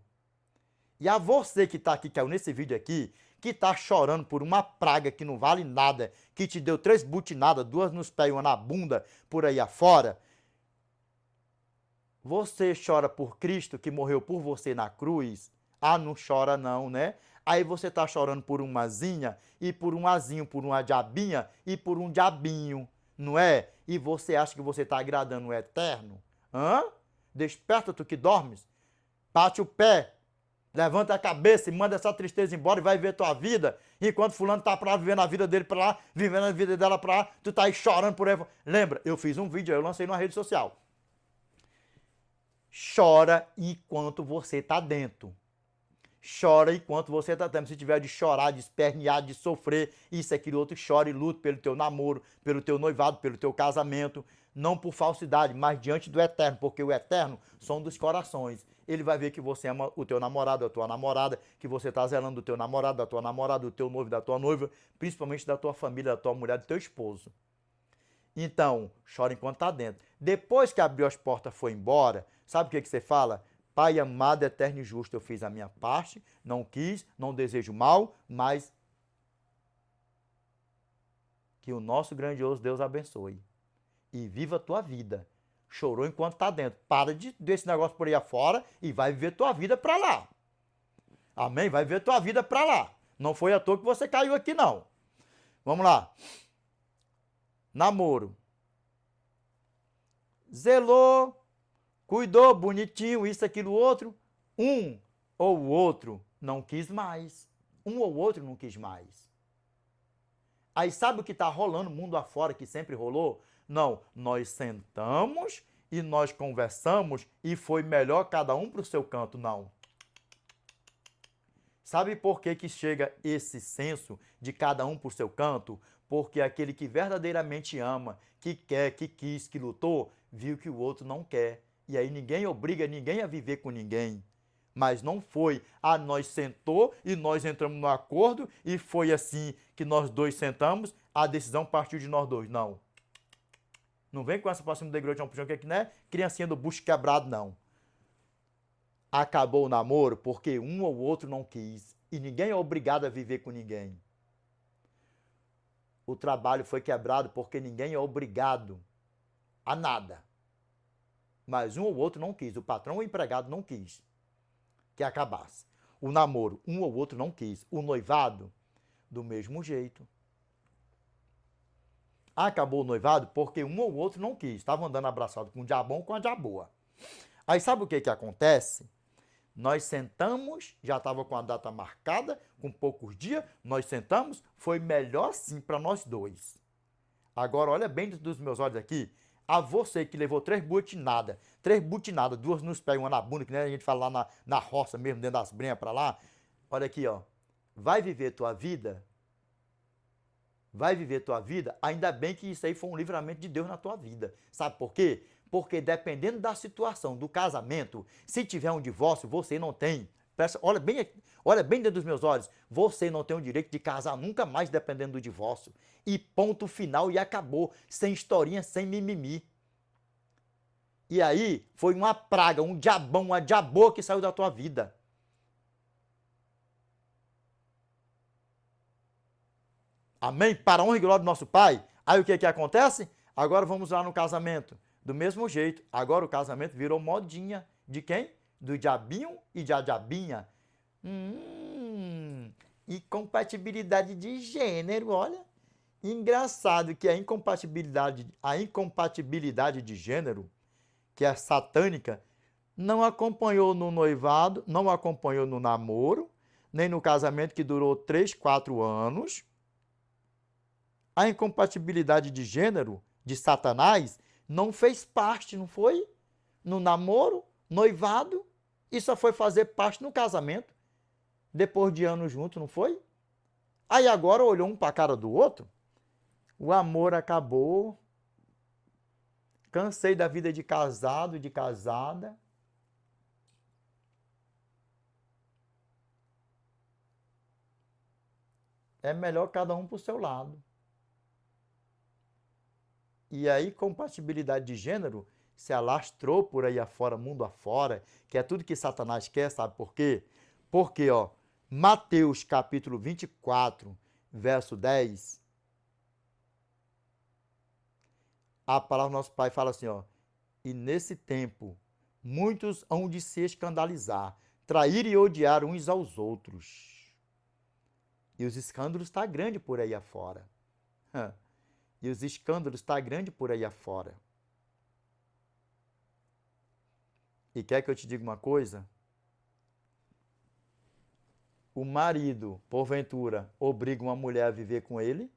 E a você que está aqui, caiu nesse vídeo aqui, que está chorando por uma praga que não vale nada, que te deu 3 butinadas, 2 nos pés e uma na bunda, por aí afora, você chora por Cristo que morreu por você na cruz? Ah, não chora não, né? Aí você está chorando por uma asinha, e por um azinho, por uma diabinha, e por um diabinho, não é? E você acha que você está agradando o eterno? Hã? Desperta tu que dormes, bate o pé, levanta a cabeça e manda essa tristeza embora e vai ver tua vida. Enquanto fulano tá pra lá, vivendo a vida dele pra lá, vivendo a vida dela pra lá, tu tá aí chorando por aí. Lembra, eu fiz um vídeo, eu lancei numa rede social. Chora enquanto você tá dentro. Chora enquanto você tá dentro. Se tiver de chorar, de espernear, de sofrer, isso, aquilo, outro, chora e luta pelo teu namoro, pelo teu noivado, pelo teu casamento. Não por falsidade, mas diante do eterno, porque o eterno são dos corações. Ele vai ver que você ama o teu namorado, a tua namorada, que você está zelando do teu namorado, da tua namorada, do teu noivo, da tua noiva, principalmente da tua família, da tua mulher, do teu esposo. Então, chora enquanto está dentro. Depois que abriu as portas e foi embora, sabe o que você fala? Pai amado, eterno e justo, eu fiz a minha parte, não quis, não desejo mal, mas que o nosso grandioso Deus abençoe. E viva a tua vida. Chorou enquanto tá dentro. Para desse negócio por aí afora e vai viver tua vida pra lá. Amém? Vai viver tua vida pra lá. Não foi à toa que você caiu aqui, não. Vamos lá. Namoro. Zelou, cuidou, bonitinho, isso, aquilo, outro. Um ou o outro não quis mais. Um ou outro não quis mais. Aí sabe o que está rolando mundo afora que sempre rolou? Não, nós sentamos e nós conversamos e foi melhor cada um para o seu canto, não. Sabe por que chega esse senso de cada um para o seu canto? Porque aquele que verdadeiramente ama, que quer, que quis, que lutou, viu que o outro não quer. E aí ninguém obriga ninguém a viver com ninguém. Mas não foi, nós sentou e nós entramos no acordo e foi assim que nós dois sentamos, a decisão partiu de nós dois, não. Não vem com essa pra cima da igreja, que não é criancinha do bucho quebrado, não. Acabou o namoro porque um ou outro não quis e ninguém é obrigado a viver com ninguém. O trabalho foi quebrado porque ninguém é obrigado a nada. Mas um ou outro não quis, o patrão ou o empregado não quis que acabasse. O namoro, um ou outro não quis. O noivado, do mesmo jeito. Acabou o noivado porque um ou outro não quis. Estavam andando abraçado com o diabão ou com a diaboa. Aí sabe o que acontece? Nós sentamos, já estava com a data marcada, com poucos dias, nós sentamos, foi melhor sim para nós dois. Agora olha bem dos meus olhos aqui, a você que levou 3 butinadas, 2 nos pés, uma na bunda, que nem a gente fala lá na roça mesmo, dentro das brenhas para lá. Olha aqui, ó. Vai viver tua vida? Vai viver tua vida? Ainda bem que isso aí foi um livramento de Deus na tua vida. Sabe por quê? Porque dependendo da situação do casamento, se tiver um divórcio, você não tem. Olha bem dentro dos meus olhos. Você não tem o direito de casar nunca mais dependendo do divórcio. E ponto final e acabou. Sem historinha, sem mimimi. E aí foi uma praga, um diabão, uma diaboa que saiu da tua vida. Amém? Para a honra e glória do nosso Pai. Aí o que acontece? Agora vamos lá no casamento. Do mesmo jeito, agora o casamento virou modinha. De quem? Do diabinho e da diabinha. Incompatibilidade de gênero, olha. Engraçado que a incompatibilidade de gênero, que é satânica, não acompanhou no noivado, não acompanhou no namoro, nem no casamento que durou 3, 4 anos. A incompatibilidade de gênero de Satanás não fez parte, não foi? No namoro, noivado, e só foi fazer parte no casamento, depois de anos juntos, não foi? Aí agora olhou um para a cara do outro, o amor acabou, cansei da vida de casado, de casada. É melhor cada um para o seu lado. E aí, compatibilidade de gênero se alastrou por aí afora, mundo afora, que é tudo que Satanás quer, sabe por quê? Porque, ó, Mateus capítulo 24, verso 10, a palavra do nosso Pai fala assim, ó, e nesse tempo muitos hão de se escandalizar, trair e odiar uns aos outros. E os escândalos estão grandes por aí afora. E os escândalos estão grandes por aí afora. E quer que eu te diga uma coisa? O marido, porventura, obriga uma mulher a viver com ele.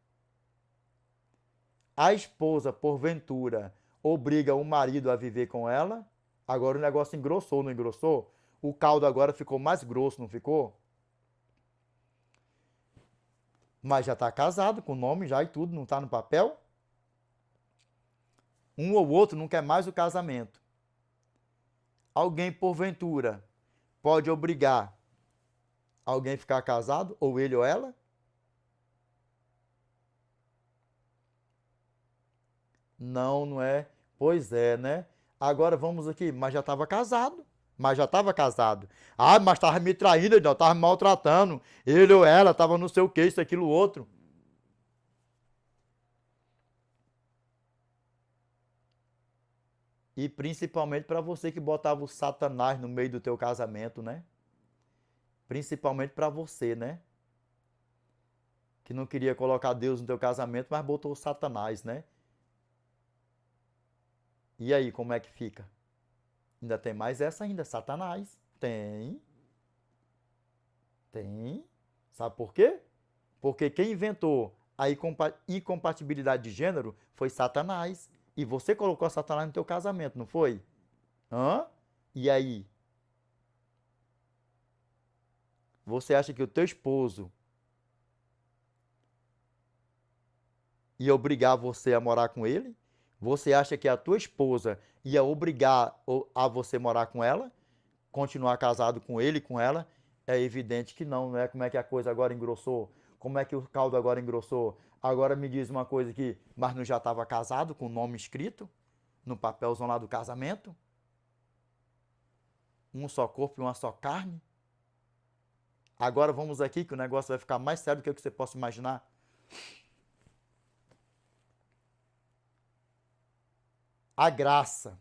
A esposa, porventura, obriga o marido a viver com ela. Agora o negócio engrossou, não engrossou? O caldo agora ficou mais grosso, não ficou? Mas já está casado, com nome já e tudo, não está no papel? Um ou outro não quer mais o casamento. Alguém, porventura, pode obrigar alguém a ficar casado, ou ele ou ela? Não, não é? Pois é, né? Agora vamos aqui, mas já estava casado. Mas já estava casado. Ah, mas estava me traindo, não, estava me maltratando. Ele ou ela estava não sei o que, isso, aquilo, outro. E principalmente para você que botava o Satanás no meio do teu casamento, né? Principalmente para você, né? Que não queria colocar Deus no teu casamento, mas botou o Satanás, né? E aí, como é que fica? Ainda tem mais essa ainda, Satanás. Tem, tem. Sabe por quê? Porque quem inventou a incompatibilidade de gênero foi Satanás. E você colocou Satanás no teu casamento, não foi? Hã? E aí? Você acha que o teu esposo ia obrigar você a morar com ele? Você acha que a tua esposa ia obrigar a você morar com ela? Continuar casado com ele, com ela? É evidente que não, não é? Como é que a coisa agora engrossou? Como é que o caldo agora engrossou? Agora me diz uma coisa aqui, mas não já estava casado com o nome escrito no papelzão lá do casamento? Um só corpo e uma só carne? Agora vamos aqui que o negócio vai ficar mais sério do que o que você possa imaginar. A graça.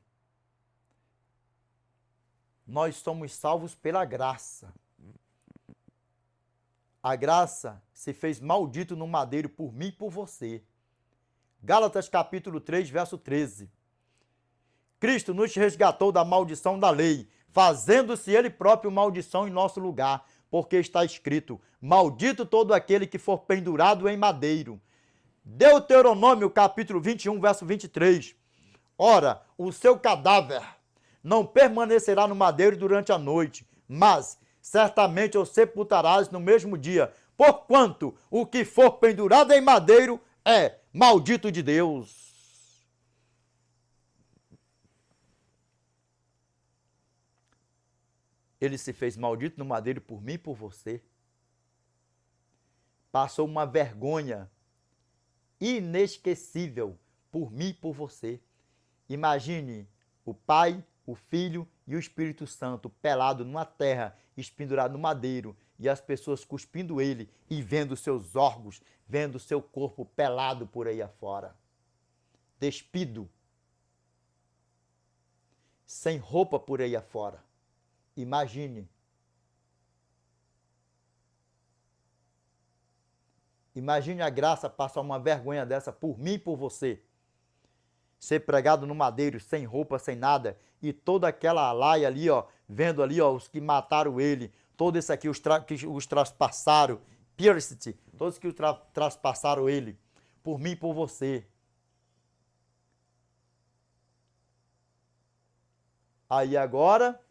Nós somos salvos pela graça. A graça se fez maldito no madeiro por mim e por você. Gálatas capítulo 3, verso 13. Cristo nos resgatou da maldição da lei, fazendo-se ele próprio maldição em nosso lugar, porque está escrito: maldito todo aquele que for pendurado em madeiro. Deuteronômio capítulo 21, verso 23. Ora, o seu cadáver não permanecerá no madeiro durante a noite, mas certamente o sepultarás no mesmo dia, porquanto o que for pendurado em madeiro é maldito de Deus. Ele se fez maldito no madeiro por mim e por você. Passou uma vergonha inesquecível por mim e por você. Imagine o Pai, o Filho e o Espírito Santo pelado numa terra, espendurado no madeiro, e as pessoas cuspindo ele e vendo seus órgãos, vendo seu corpo pelado por aí afora. Despido. Sem roupa por aí afora. Imagine. Imagine a graça passar uma vergonha dessa por mim e por você. Ser pregado no madeiro, sem roupa, sem nada, e toda aquela alaia ali, ó, vendo ali, ó, os que mataram ele, todo esse aqui, que os traspassaram, pierced, todos que traspassaram ele, por mim e por você. Aí agora,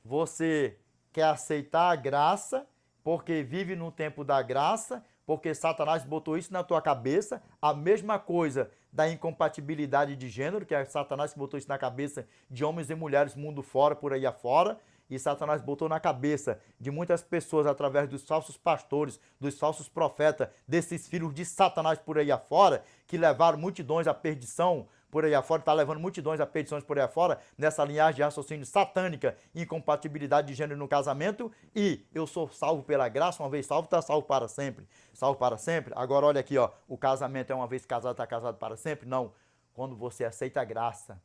você quer aceitar a graça, porque vive no tempo da graça, porque Satanás botou isso na tua cabeça, a mesma coisa da incompatibilidade de gênero, que é Satanás que botou isso na cabeça de homens e mulheres mundo fora, por aí afora, e Satanás botou na cabeça de muitas pessoas através dos falsos pastores, dos falsos profetas, desses filhos de Satanás por aí afora, que levaram multidões à perdição por aí afora, está levando multidões a perdições por aí afora, nessa linhagem de raciocínio satânica, incompatibilidade de gênero no casamento, e eu sou salvo pela graça, uma vez salvo, está salvo para sempre. Salvo para sempre? Agora olha aqui, ó, o casamento é uma vez casado, está casado para sempre? Não. Quando você aceita a graça,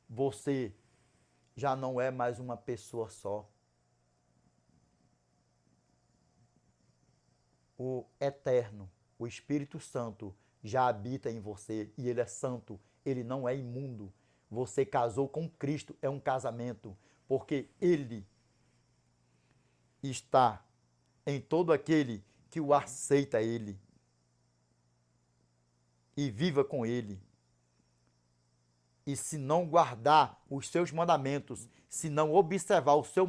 você já não é mais uma pessoa só. o Eterno, o Espírito Santo, já habita em você e ele é santo, ele não é imundo. Você casou com Cristo, é um casamento, porque ele está em todo aquele que o aceita ele e viva com ele. E se não guardar os seus mandamentos, se não observar o seu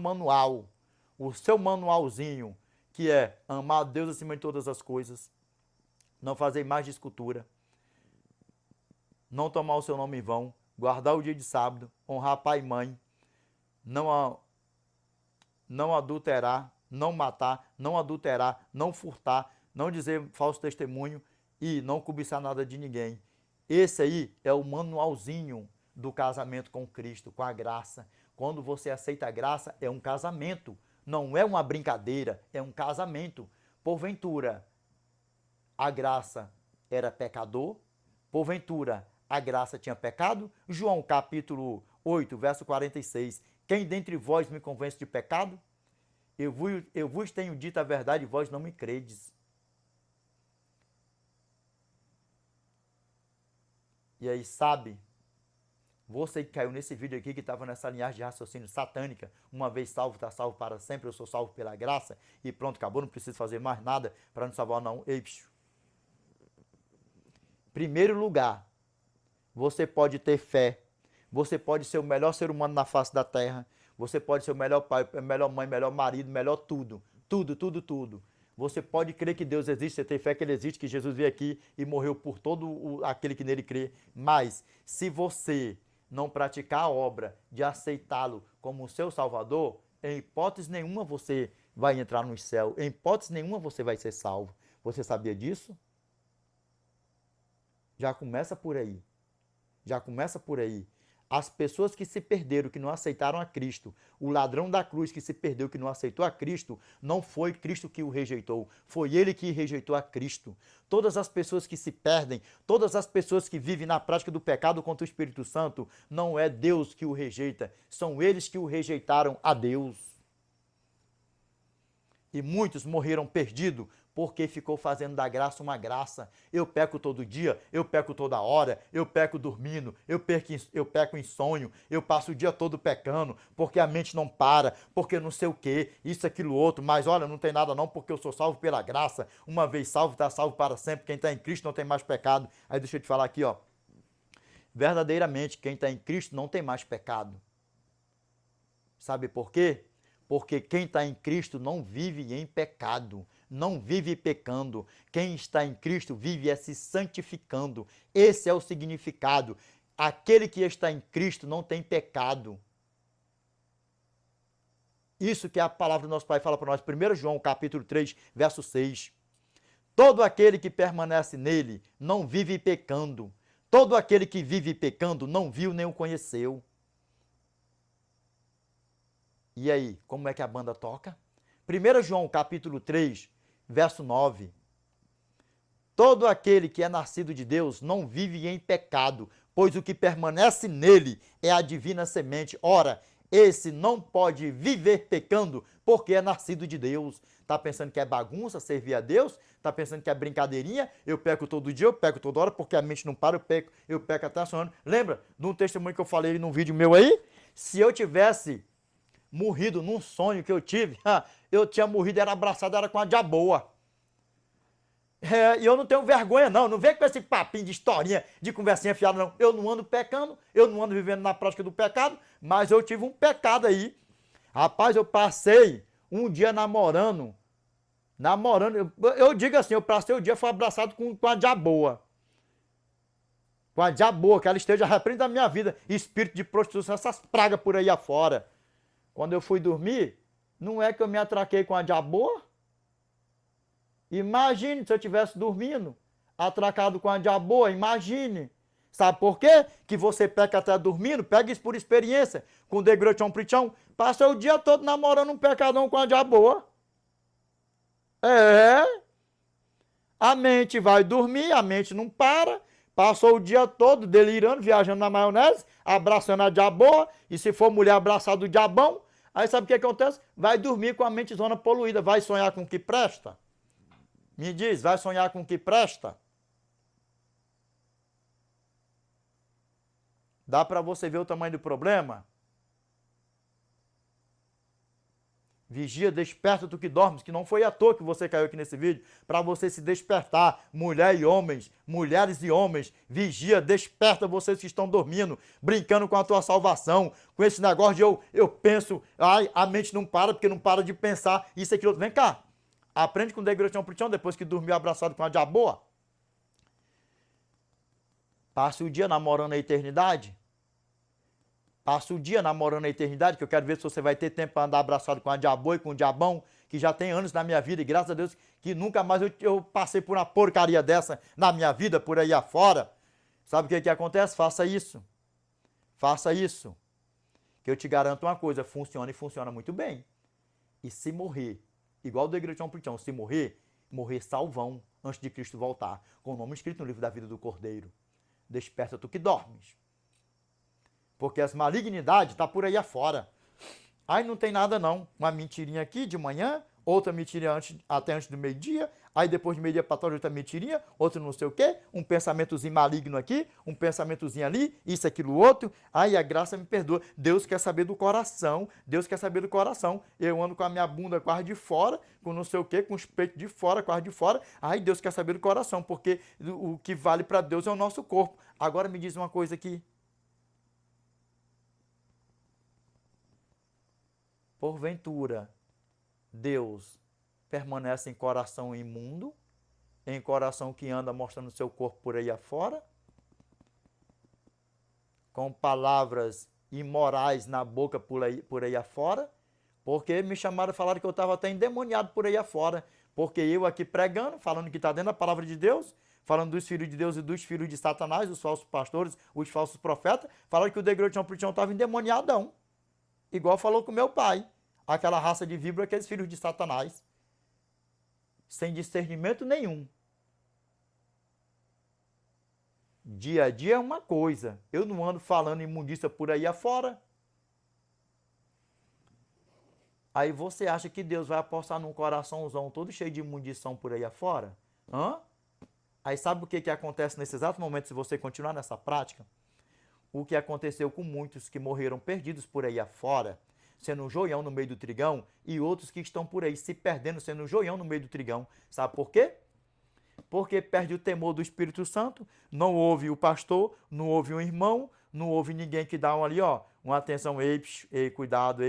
manualzinho, que é amar a Deus acima de todas as coisas, não fazer mais de escultura, não tomar o seu nome em vão, guardar o dia de sábado, honrar pai e mãe, não adulterar, não matar, não adulterar, não furtar, não dizer falso testemunho e não cobiçar nada de ninguém. Esse aí é o manualzinho do casamento com Cristo, com a graça. Quando você aceita a graça, é um casamento, não é uma brincadeira, é um casamento. Porventura, a graça era pecador? Porventura, a graça tinha pecado? João capítulo 8, verso 46. Quem dentre vós me convence de pecado? Eu vos tenho dito a verdade e vós não me credes. E aí, sabe, você que caiu nesse vídeo aqui, que estava nessa linhagem de raciocínio satânica, uma vez salvo, está salvo para sempre, eu sou salvo pela graça, e pronto, acabou, não preciso fazer mais nada para nos salvar, não. Ei, bicho. Primeiro lugar, você pode ter fé, você pode ser o melhor ser humano na face da terra, você pode ser o melhor pai, melhor mãe, melhor marido, melhor tudo, tudo, tudo, tudo. Você pode crer que Deus existe, você tem fé que Ele existe, que Jesus veio aqui e morreu por todo aquele que nele crê. Mas, se você não praticar a obra de aceitá-lo como o seu Salvador, em hipótese nenhuma você vai entrar no céu, em hipótese nenhuma você vai ser salvo. Você sabia disso? Já começa por aí. Já começa por aí. As pessoas que se perderam, que não aceitaram a Cristo, o ladrão da cruz que se perdeu, que não aceitou a Cristo, não foi Cristo que o rejeitou, foi ele que rejeitou a Cristo. Todas as pessoas que se perdem, todas as pessoas que vivem na prática do pecado contra o Espírito Santo, não é Deus que o rejeita, são eles que o rejeitaram a Deus. E muitos morreram perdidos porque ficou fazendo da graça uma graça. Eu peco todo dia, eu peco toda hora, eu peco dormindo, eu peco em sonho, eu passo o dia todo pecando, porque a mente não para, porque não sei o que, isso, aquilo, outro, mas olha, não tem nada não, porque eu sou salvo pela graça. Uma vez salvo, está salvo para sempre. Quem está em Cristo não tem mais pecado. Aí deixa eu te falar aqui, ó. Verdadeiramente, quem está em Cristo não tem mais pecado. Sabe por quê? Porque quem está em Cristo não vive em pecado, não vive pecando. Quem está em Cristo vive se santificando. Esse é o significado. Aquele que está em Cristo não tem pecado. Isso que a palavra do nosso Pai fala para nós, 1 João capítulo 3, verso 6. Todo aquele que permanece nele não vive pecando. Todo aquele que vive pecando não viu nem o conheceu. E aí, como é que a banda toca? 1 João capítulo 3, verso 9. Todo aquele que é nascido de Deus não vive em pecado, pois o que permanece nele é a divina semente. Ora, esse não pode viver pecando porque é nascido de Deus. Tá pensando que é bagunça servir a Deus? Tá pensando que é brincadeirinha? Eu peco todo dia, eu peco toda hora, porque a mente não para, eu peco até sonhando. Lembra de um testemunho que eu falei num vídeo meu aí? Se eu tivesse morrido num sonho que eu tive, eu tinha morrido, era abraçado, era com a diaboa. E eu não tenho vergonha não vem com esse papinho de historinha, de conversinha fiada não. Eu não ando pecando, eu não ando vivendo na prática do pecado, mas eu tive um pecado aí. Rapaz, eu passei um dia namorando, eu digo assim, eu passei o dia, fui abraçado com a diaboa. Com a diaboa, que ela esteja repreendendo a minha vida, espírito de prostituição, essas pragas por aí afora. Quando eu fui dormir, não é que eu me atraquei com a diaboa? Imagine se eu estivesse dormindo, atracado com a diaboa, imagine. Sabe por quê? Que você peca até dormindo, pega isso por experiência, com o degrochão prichão, passa o dia todo namorando um pecadão com a diaboa. A mente vai dormir, a mente não para, passou o dia todo delirando, viajando na maionese, abraçando a diaboa, e se for mulher abraçada do diabão, aí sabe o que acontece? Vai dormir com a mentezona poluída, vai sonhar com o que presta. Me diz, vai sonhar com o que presta? Dá para você ver o tamanho do problema? Vigia, desperta tu que dormes, que não foi à toa que você caiu aqui nesse vídeo, para você se despertar, mulher e homens, mulheres e homens, vigia, desperta vocês que estão dormindo, brincando com a tua salvação, com esse negócio de eu penso, ai, a mente não para, porque não para de pensar, isso, aquilo, vem cá, aprende com o Degrechão Prichão, depois que dormiu abraçado com a diaboa, passe o dia namorando a eternidade, passa o dia namorando a eternidade, que eu quero ver se você vai ter tempo para andar abraçado com a diabo e com o diabão, que já tem anos na minha vida, e graças a Deus que nunca mais eu passei por uma porcaria dessa na minha vida, por aí afora. Sabe o que acontece? Faça isso. Faça isso. Que eu te garanto uma coisa, funciona e funciona muito bem. E se morrer, igual o Degrechão Prichão, se morrer, morrer salvão, antes de Cristo voltar, com o nome escrito no livro da vida do Cordeiro. Desperta tu que dormes. Porque as malignidades estão por aí afora. Aí não tem nada não. Uma mentirinha aqui de manhã, outra mentirinha até antes do meio-dia, aí depois do meio-dia para trás outra mentirinha, outra não sei o quê, um pensamentozinho maligno aqui, um pensamentozinho ali, isso, aquilo, outro. Aí a graça me perdoa. Deus quer saber do coração, Deus quer saber do coração. Eu ando com a minha bunda quase de fora, com não sei o quê, com os peitos de fora, quase de fora. Aí Deus quer saber do coração, porque o que vale para Deus é o nosso corpo. Agora me diz uma coisa aqui. Porventura, Deus permanece em coração imundo, em coração que anda mostrando seu corpo por aí afora, com palavras imorais na boca por aí afora, porque me chamaram e falaram que eu estava até endemoniado por aí afora, porque eu aqui pregando, falando que está dentro da palavra de Deus, falando dos filhos de Deus e dos filhos de Satanás, os falsos pastores, os falsos profetas, falaram que o Degrechão Prichão estava endemoniadão. Igual falou com meu pai, aquela raça de víbora, aqueles filhos de Satanás, sem discernimento nenhum. Dia a dia é uma coisa, eu não ando falando imundícia por aí afora. Aí você acha que Deus vai apostar num coraçãozão todo cheio de imundição por aí afora? Hã? Aí sabe o que acontece nesse exato momento se você continuar nessa prática? O que aconteceu com muitos que morreram perdidos por aí afora, sendo um joião no meio do trigão, e outros que estão por aí se perdendo, sendo um joião no meio do trigão. Sabe por quê? Porque perde o temor do Espírito Santo, não ouve o pastor, não ouve um irmão, não ouve ninguém que dá uma atenção, ei, cuidado,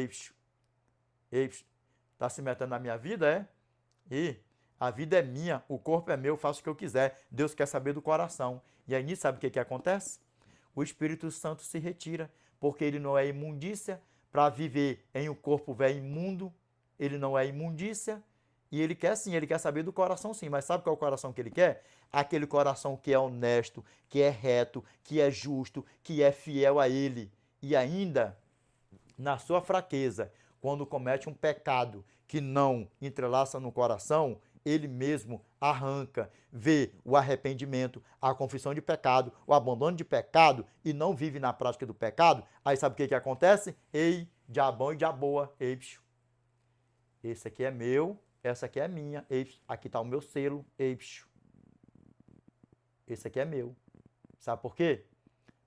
tá se metendo na minha vida, é? E a vida é minha, o corpo é meu, faço o que eu quiser, Deus quer saber do coração. E aí nisso sabe o que acontece? O Espírito Santo se retira, porque ele não é imundícia, para viver em um corpo velho imundo, ele não é imundícia, e ele quer sim, ele quer saber do coração sim, mas sabe qual é o coração que ele quer? Aquele coração que é honesto, que é reto, que é justo, que é fiel a ele, e ainda, na sua fraqueza, quando comete um pecado que não entrelaça no coração, ele mesmo arranca, vê o arrependimento, a confissão de pecado, o abandono de pecado e não vive na prática do pecado, aí sabe o que acontece? Ei, diabão e diaboa, ei, esse aqui é meu, essa aqui é minha, ei, aqui está o meu selo, ei, esse aqui é meu. Sabe por quê?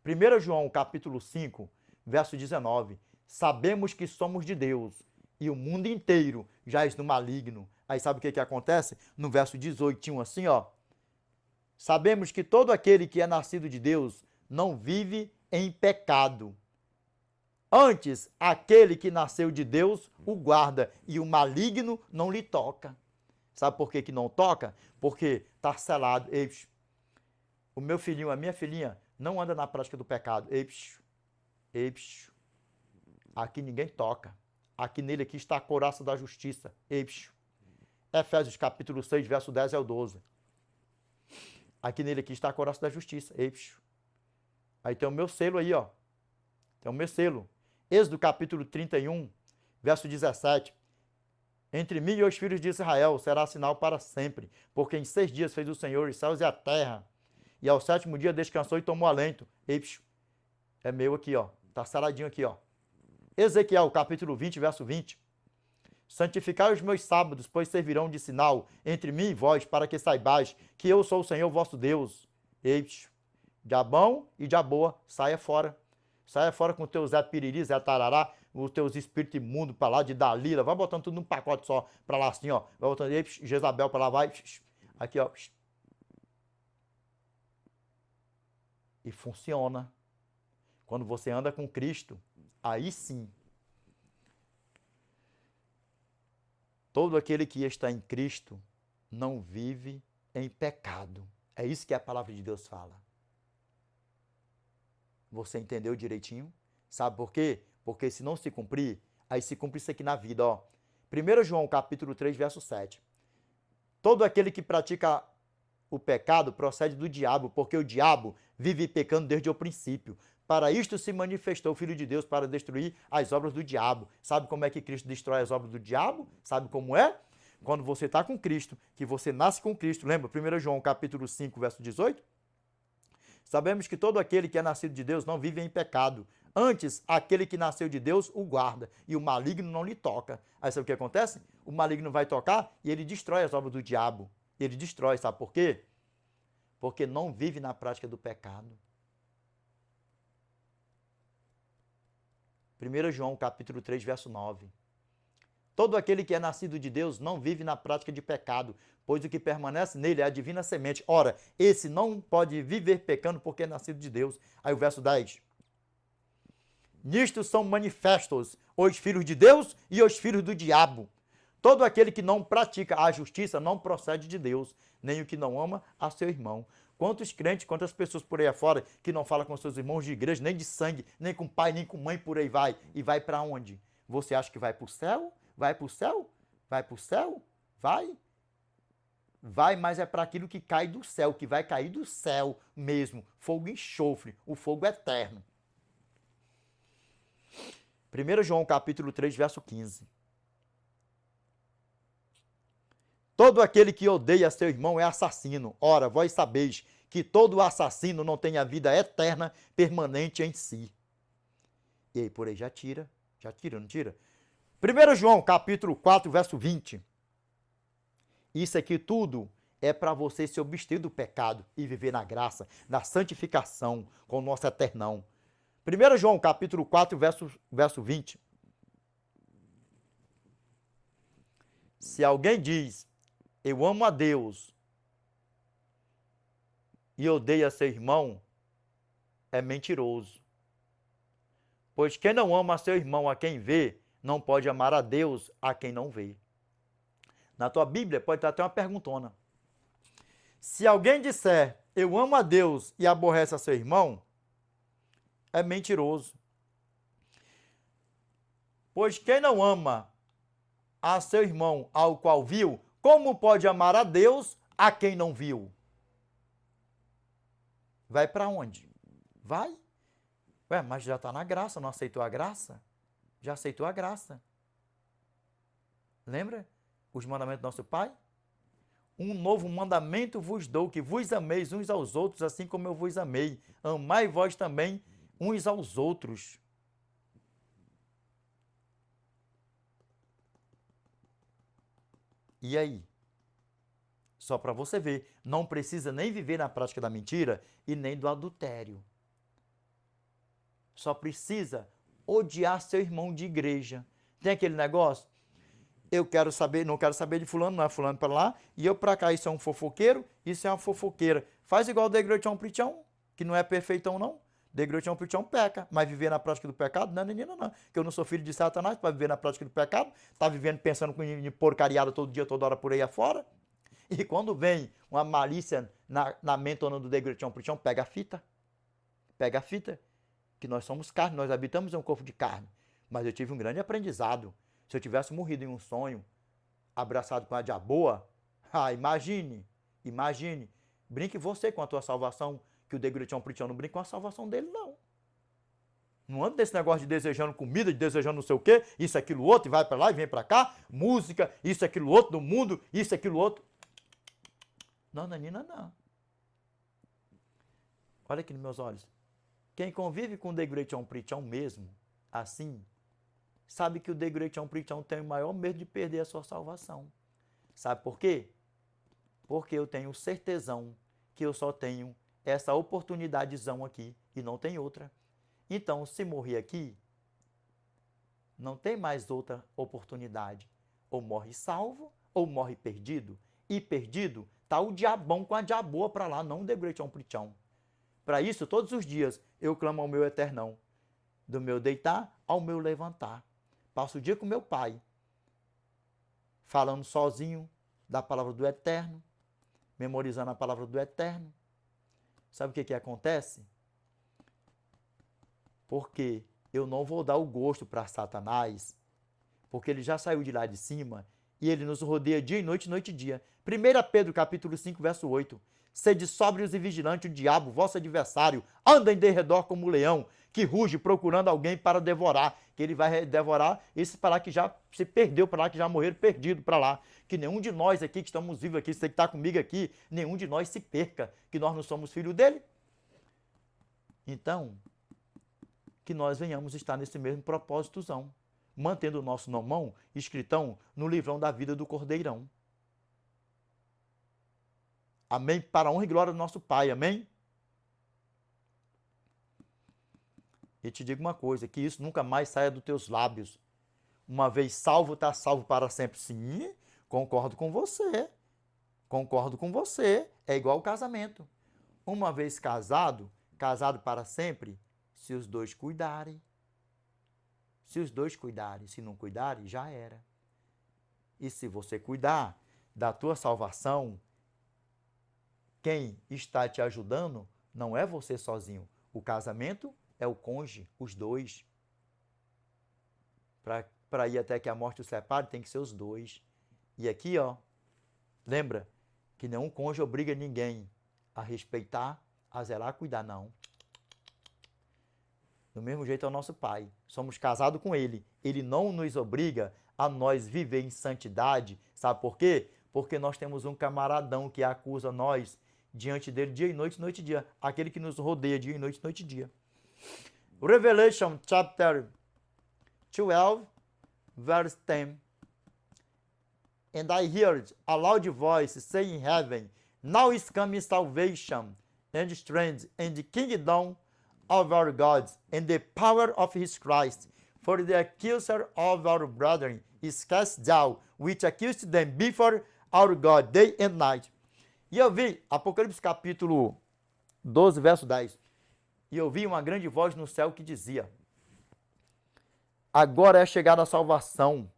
1 João capítulo 5, verso 19, sabemos que somos de Deus e o mundo inteiro jaz no maligno. Aí sabe o que acontece? No verso 18, assim, ó. Sabemos que todo aquele que é nascido de Deus não vive em pecado. Antes, aquele que nasceu de Deus o guarda e o maligno não lhe toca. Sabe por que não toca? Porque está selado. Ei, o meu filhinho, a minha filhinha, não anda na prática do pecado. Ei, aqui ninguém toca. Aqui nele aqui está a couraça da justiça. Ei, Efésios capítulo 6, verso 10 ao 12. Aqui nele aqui está a couraça da justiça. Ei, aí tem o meu selo aí, ó. Tem o meu selo. Êxodo capítulo 31, verso 17. Entre mim e os filhos de Israel será sinal para sempre, porque em 6 dias fez o Senhor os céus e a terra, e ao 7º dia descansou e tomou alento. Ei, é meu aqui, ó. Tá seladinho aqui, ó. Ezequiel capítulo 20, verso 20. Santificai os meus sábados, pois servirão de sinal entre mim e vós, para que saibais que eu sou o Senhor vosso Deus. Eis, diabão e diaboa, saia fora. Saia fora com o teu Zé Piriri, Zé Tarará, os teus espíritos imundos para lá, de Dalila. Vai botando tudo num pacote só para lá assim, ó. Vai botando aí, Jezabel para lá, vai. Aqui, ó. E funciona. Quando você anda com Cristo, aí sim. Todo aquele que está em Cristo não vive em pecado. É isso que a palavra de Deus fala. Você entendeu direitinho? Sabe por quê? Porque se não se cumprir, aí se cumpre isso aqui na vida, ó. 1 João capítulo 3, verso 7. Todo aquele que pratica o pecado procede do diabo, porque o diabo vive pecando desde o princípio. Para isto se manifestou o Filho de Deus, para destruir as obras do diabo. Sabe como é que Cristo destrói as obras do diabo? Sabe como é? Quando você está com Cristo, que você nasce com Cristo. Lembra? 1 João capítulo 5, verso 18? Sabemos que todo aquele que é nascido de Deus não vive em pecado. Antes, aquele que nasceu de Deus o guarda, e o maligno não lhe toca. Aí sabe o que acontece? O maligno vai tocar e ele destrói as obras do diabo. Ele destrói, sabe por quê? Porque não vive na prática do pecado. 1 João capítulo 3, verso 9. Todo aquele que é nascido de Deus não vive na prática de pecado, pois o que permanece nele é a divina semente. Ora, esse não pode viver pecando porque é nascido de Deus. Aí o verso 10. Nisto são manifestos os filhos de Deus e os filhos do diabo. Todo aquele que não pratica a justiça não procede de Deus, nem o que não ama a seu irmão. Quantos crentes, quantas pessoas por aí afora que não falam com seus irmãos de igreja, nem de sangue, nem com pai, nem com mãe, por aí vai. E vai para onde? Você acha que vai para o céu? Vai para o céu? Vai para o céu? Vai. Vai, mas é para aquilo que cai do céu, que vai cair do céu mesmo. Fogo e enxofre, o fogo eterno. 1 João capítulo 3, verso 15. Todo aquele que odeia seu irmão é assassino. Ora, vós sabeis que todo assassino não tem a vida eterna permanente em si. E aí por aí já tira, não tira? 1 João capítulo 4, verso 20. Isso aqui tudo é para você se abster do pecado e viver na graça, na santificação com o nosso eternão. 1 João capítulo 4, verso 20. Se alguém diz, eu amo a Deus e odeia seu irmão, é mentiroso. Pois quem não ama seu irmão a quem vê, não pode amar a Deus a quem não vê. Na tua Bíblia pode estar até uma perguntona. Se alguém disser, eu amo a Deus e aborrece a seu irmão, é mentiroso. Pois quem não ama a seu irmão ao qual viu, como pode amar a Deus a quem não viu? Vai para onde? Vai. Ué, mas já está na graça, não aceitou a graça? Já aceitou a graça. Lembra os mandamentos do nosso Pai? Um novo mandamento vos dou, que vos ameis uns aos outros, assim como eu vos amei. Amai vós também uns aos outros. E aí? Só para você ver, não precisa nem viver na prática da mentira e nem do adultério. Só precisa odiar seu irmão de igreja. Tem aquele negócio? Eu quero saber, não quero saber de fulano, não é fulano para lá, e eu para cá, isso é um fofoqueiro, isso é uma fofoqueira. Faz igual o Degrutião Pritião, que não é perfeitão não. Degrutião Pritião peca, mas viver na prática do pecado, não, menina, não. Que eu não sou filho de Satanás para viver na prática do pecado, tá vivendo pensando com porcariada todo dia, toda hora por aí afora. E quando vem uma malícia na mentona do Degrutião Pritião, pega a fita. Pega a fita. Que nós somos carne, nós habitamos em um corpo de carne. Mas eu tive um grande aprendizado. Se eu tivesse morrido em um sonho, abraçado com a diaboa, imagine, brinque você com a tua salvação, que o Degrutião Pritião não brinca com a salvação dele, não. Não anda desse negócio de desejando comida, de desejando não sei o quê, isso, aquilo, outro, e vai para lá e vem para cá, música, isso, aquilo, outro, do mundo, isso, aquilo, outro. Não, Nanina, não. Olha aqui nos meus olhos. Quem convive com o Degrutião Pritião mesmo, assim, sabe que o Degrechão Prichão tem o maior medo de perder a sua salvação. Sabe por quê? Porque eu tenho certezão que eu só tenho essa oportunidadezão aqui e não tem outra. Então, se morrer aqui, não tem mais outra oportunidade. Ou morre salvo, ou morre perdido. E perdido, tá o diabão com a diaboa para lá, não o Degrechão Prichão. Para isso, todos os dias, eu clamo ao meu eternão. Do meu deitar ao meu levantar. Passo o dia com meu pai, falando sozinho da palavra do eterno, memorizando a palavra do eterno. Sabe o que acontece? Porque eu não vou dar o gosto para Satanás, porque ele já saiu de lá de cima e ele nos rodeia dia e noite e dia. 1 Pedro capítulo 5, verso 8. Sede sóbrios e vigilantes, o diabo, vosso adversário, anda em derredor como um leão, que ruge procurando alguém para devorar, que ele vai devorar esse para lá que já se perdeu, para lá que já morreram perdido para lá. Que nenhum de nós aqui que estamos vivos aqui, você que está comigo aqui, nenhum de nós se perca, que nós não somos filhos dele. Então, que nós venhamos estar nesse mesmo propósitozão, mantendo o nosso nomão escritão no livrão da vida do Cordeirão. Amém? Para a honra e glória do nosso Pai, amém? E te digo uma coisa, que isso nunca mais saia dos teus lábios. Uma vez salvo, está salvo para sempre. Sim, concordo com você. Concordo com você. É igual ao casamento. Uma vez casado, casado para sempre, se os dois cuidarem. Se os dois cuidarem, se não cuidarem, já era. E se você cuidar da tua salvação, quem está te ajudando não é você sozinho. O casamento é o cônjuge, os dois. Para ir até que a morte os separe, tem que ser os dois. E aqui, ó, lembra que nenhum cônjuge obriga ninguém a respeitar, a zelar, a cuidar, não. Do mesmo jeito é o nosso Pai. Somos casados com Ele. Ele não nos obriga a nós viver em santidade. Sabe por quê? Porque nós temos um camaradão que acusa nós diante dele dia e noite e dia. Aquele que nos rodeia dia e noite e dia. Revelation chapter 12, verse 10. And I heard a loud voice saying in heaven, now is coming salvation and strength and the kingdom of our God and the power of his Christ. For the accuser of our brethren is cast down, which accused them before our God day and night. E eu vi, Apocalipse capítulo 12, verso 10. E eu vi uma grande voz no céu que dizia, agora é chegada a salvação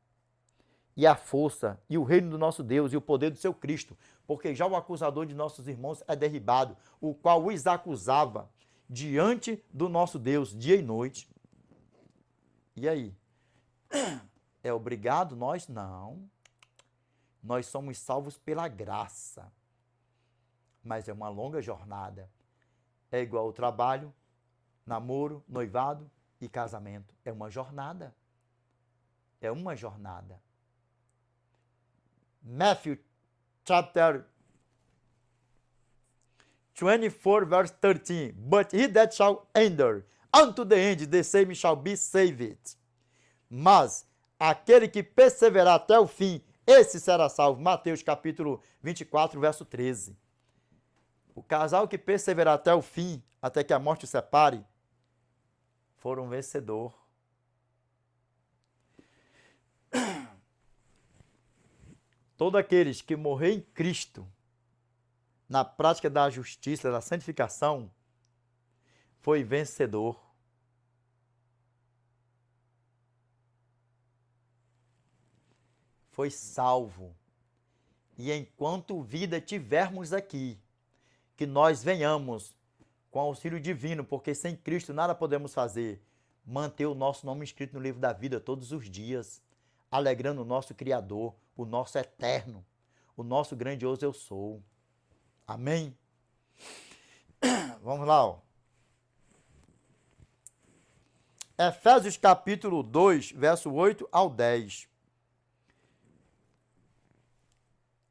e a força e o reino do nosso Deus e o poder do seu Cristo, porque já o acusador de nossos irmãos é derribado, o qual os acusava diante do nosso Deus dia e noite. E aí? É obrigado nós? Não. Nós somos salvos pela graça. Mas é uma longa jornada. É igual ao trabalho, namoro, noivado e casamento. É uma jornada. É uma jornada. Matthew chapter 24 verse 13. But he that shall endure unto the end, the same shall be saved. Mas aquele que perseverar até o fim, esse será salvo. Mateus capítulo 24 verso 13. O casal que perseverar até o fim, até que a morte o separe, for um vencedor. Todos aqueles que morrer em Cristo, na prática da justiça, da santificação, foi vencedor. Foi salvo. E enquanto vida tivermos aqui, que nós venhamos com auxílio divino, porque sem Cristo nada podemos fazer, manter o nosso nome escrito no livro da vida todos os dias, alegrando o nosso Criador, o nosso eterno, o nosso grandioso eu sou. Amém? Vamos lá, ó. Efésios capítulo 2, verso 8 ao 10.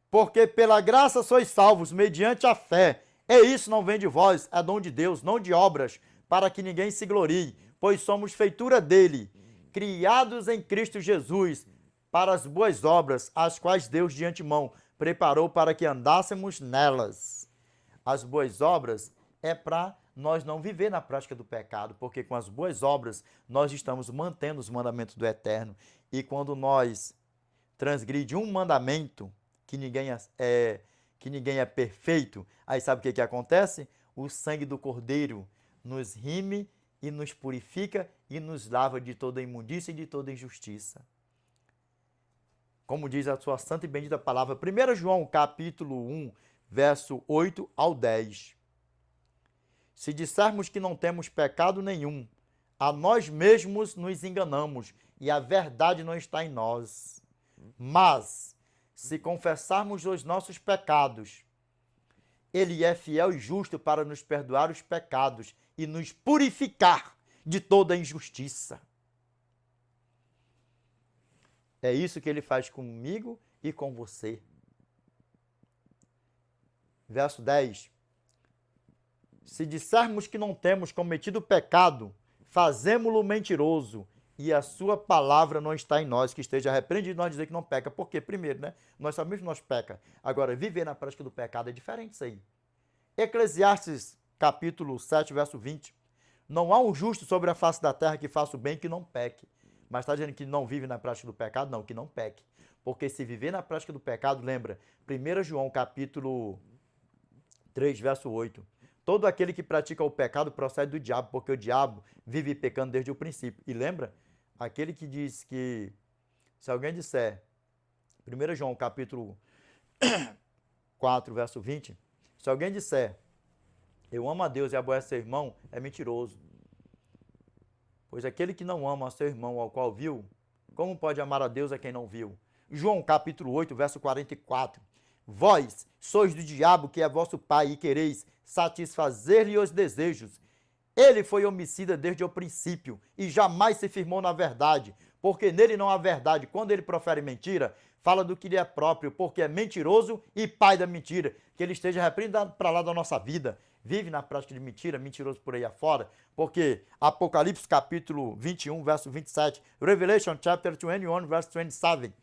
Porque pela graça sois salvos, mediante a fé. E isso não vem de vós, é dom de Deus, não de obras, para que ninguém se glorie, pois somos feitura dele, criados em Cristo Jesus, para as boas obras, as quais Deus de antemão preparou para que andássemos nelas. As boas obras é para nós não viver na prática do pecado, porque com as boas obras nós estamos mantendo os mandamentos do Eterno. E quando nós transgridimos um mandamento, que ninguém é perfeito, aí sabe o que acontece? O sangue do Cordeiro nos rime e nos purifica e nos lava de toda imundícia e de toda injustiça. Como diz a sua santa e bendita palavra, 1 João capítulo 1, verso 8 ao 10. Se dissermos que não temos pecado nenhum, a nós mesmos nos enganamos e a verdade não está em nós. Mas, se confessarmos os nossos pecados, Ele é fiel e justo para nos perdoar os pecados e nos purificar de toda injustiça. É isso que Ele faz comigo e com você. Verso 10. Se dissermos que não temos cometido pecado, fazemo-lo mentiroso e a sua palavra não está em nós, que esteja repreendido nós dizer que não peca. Por quê? Primeiro, né? Nós sabemos que nós peca. Agora, viver na prática do pecado é diferente isso aí. Eclesiastes capítulo 7, verso 20. Não há um justo sobre a face da terra que faça o bem e que não peque. Mas está dizendo que não vive na prática do pecado? Não, que não peque. Porque se viver na prática do pecado, lembra, 1 João capítulo 3, verso 8. Todo aquele que pratica o pecado procede do diabo, porque o diabo vive pecando desde o princípio. E lembra, aquele que diz que, se alguém disser, 1 João capítulo 4, verso 20, se alguém disser, eu amo a Deus e aborrece seu irmão, é mentiroso. Pois aquele que não ama a seu irmão ao qual viu, como pode amar a Deus a quem não viu? João capítulo 8, verso 44. Vós sois do diabo, que é vosso pai, e quereis satisfazer-lhe os desejos. Ele foi homicida desde o princípio e jamais se firmou na verdade, porque nele não há verdade. Quando ele profere mentira, fala do que lhe é próprio, porque é mentiroso e pai da mentira. Que ele esteja repreendido para lá da nossa vida. Vive na prática de mentira, mentiroso por aí afora, porque Apocalipse capítulo 21, verso 27, Revelation chapter 21, verse 27.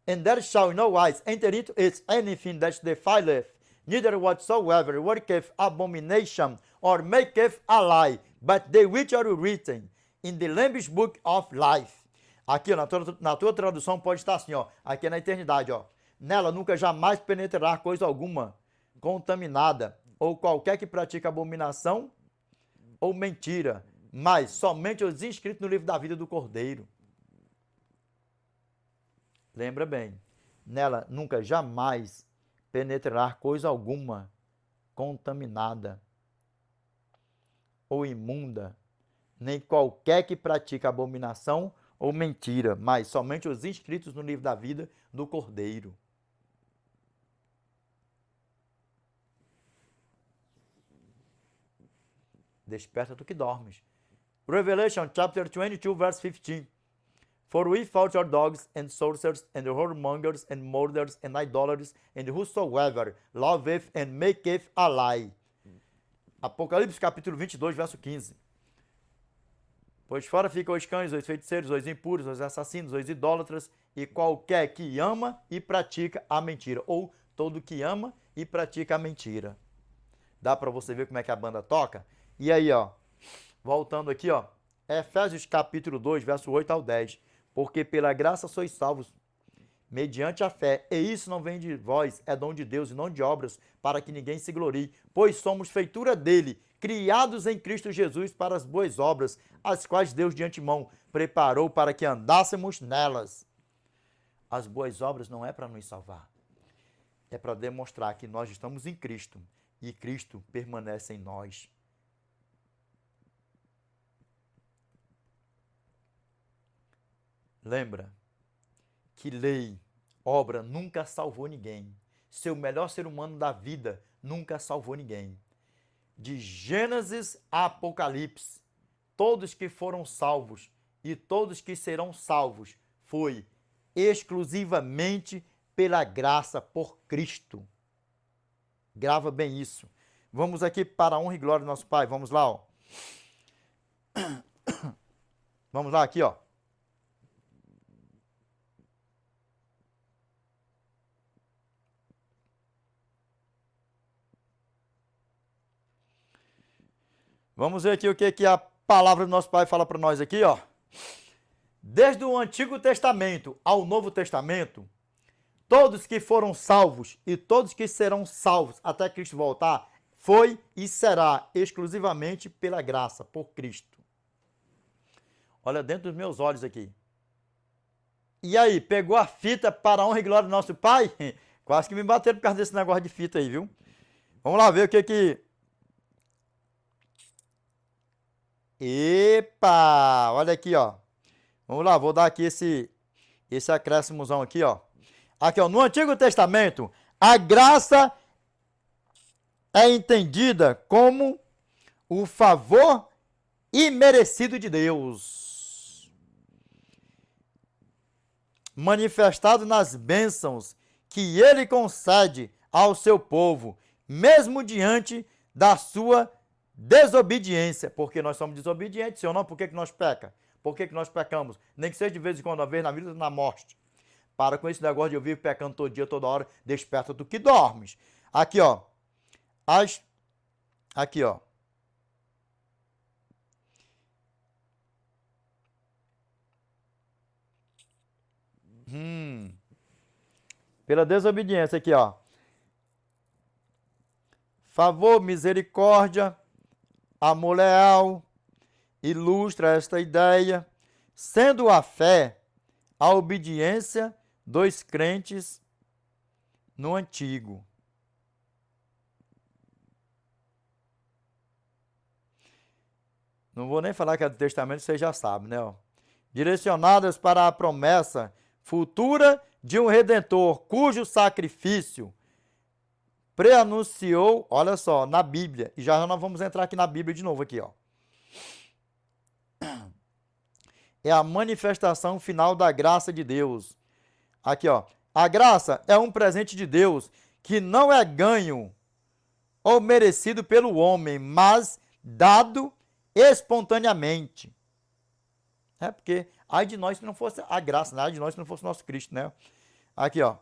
And there shall no wise enter into it anything that defileth, neither whatsoever worketh abomination, or maketh a lie, but they which are written in the Lamb's book of life. Aqui, ó, na tua tradução pode estar assim, ó, aqui na eternidade, ó. Nela nunca jamais penetrará coisa alguma contaminada, ou qualquer que pratique abominação ou mentira, mas somente os inscritos no livro da vida do Cordeiro. Lembra bem, nela nunca jamais penetrará coisa alguma contaminada ou imunda, nem qualquer que pratique abominação ou mentira, mas somente os inscritos no livro da vida do Cordeiro. Desperta tu que dormes. Revelation chapter 22, verse 15. For we fought our dogs and sorcerers and whoremongers and murderers and idolaters and whosoever loveth and maketh a lie. Apocalipse capítulo 22, verso 15. Pois fora ficam os cães, os feiticeiros, os impuros, os assassinos, os idólatras e qualquer que ama e pratica a mentira. Ou todo que ama e pratica a mentira. Dá para você ver como é que a banda toca? E aí, ó, voltando aqui, ó, Efésios capítulo 2, verso 8 ao 10. Porque pela graça sois salvos, mediante a fé, e isso não vem de vós, é dom de Deus e não de obras, para que ninguém se glorie, pois somos feitura dele, criados em Cristo Jesus para as boas obras, as quais Deus de antemão preparou para que andássemos nelas. As boas obras não é para nos salvar, é para demonstrar que nós estamos em Cristo e Cristo permanece em nós. Lembra que lei, obra nunca salvou ninguém. Seu melhor ser humano da vida nunca salvou ninguém. De Gênesis a Apocalipse, todos que foram salvos e todos que serão salvos foi exclusivamente pela graça por Cristo. Grava bem isso. Vamos aqui para a honra e glória do nosso Pai. Vamos lá, ó. Vamos lá aqui, ó. Vamos ver aqui o que a palavra do nosso Pai fala para nós aqui, ó. Desde o Antigo Testamento ao Novo Testamento, todos que foram salvos e todos que serão salvos até Cristo voltar, foi e será exclusivamente pela graça, por Cristo. Olha dentro dos meus olhos aqui. E aí, pegou a fita para a honra e glória do nosso Pai? Quase que me bateram por causa desse negócio de fita aí, viu? Vamos lá ver o que... Epa! Olha aqui, ó. Vamos lá, vou dar aqui esse acréscimozão aqui, ó. Aqui, ó, no Antigo Testamento, a graça é entendida como o favor imerecido de Deus, manifestado nas bênçãos que Ele concede ao seu povo, mesmo diante da sua desobediência, porque nós somos desobedientes, sim ou não? Por que nós pecamos? Por que nós pecamos? Nem que seja de vez em quando, uma vez na vida ou na morte. Para com esse negócio de eu vivo pecando todo dia, toda hora, desperta do que dormes. Aqui, ó. Aqui, ó. Pela desobediência aqui, ó. Favor, misericórdia, amor leal, ilustra esta ideia, sendo a fé a obediência dos crentes no Antigo. Não vou nem falar que é do Testamento, você já sabe, né? Ó. Direcionadas para a promessa futura de um Redentor, cujo sacrifício preanunciou, olha só, na Bíblia. E já nós vamos entrar aqui na Bíblia de novo, aqui, ó. É a manifestação final da graça de Deus. Aqui, ó. A graça é um presente de Deus que não é ganho ou merecido pelo homem, mas dado espontaneamente. É porque, ai de nós se não fosse a graça, né? Ai de nós se não fosse o nosso Cristo, né? Aqui, ó.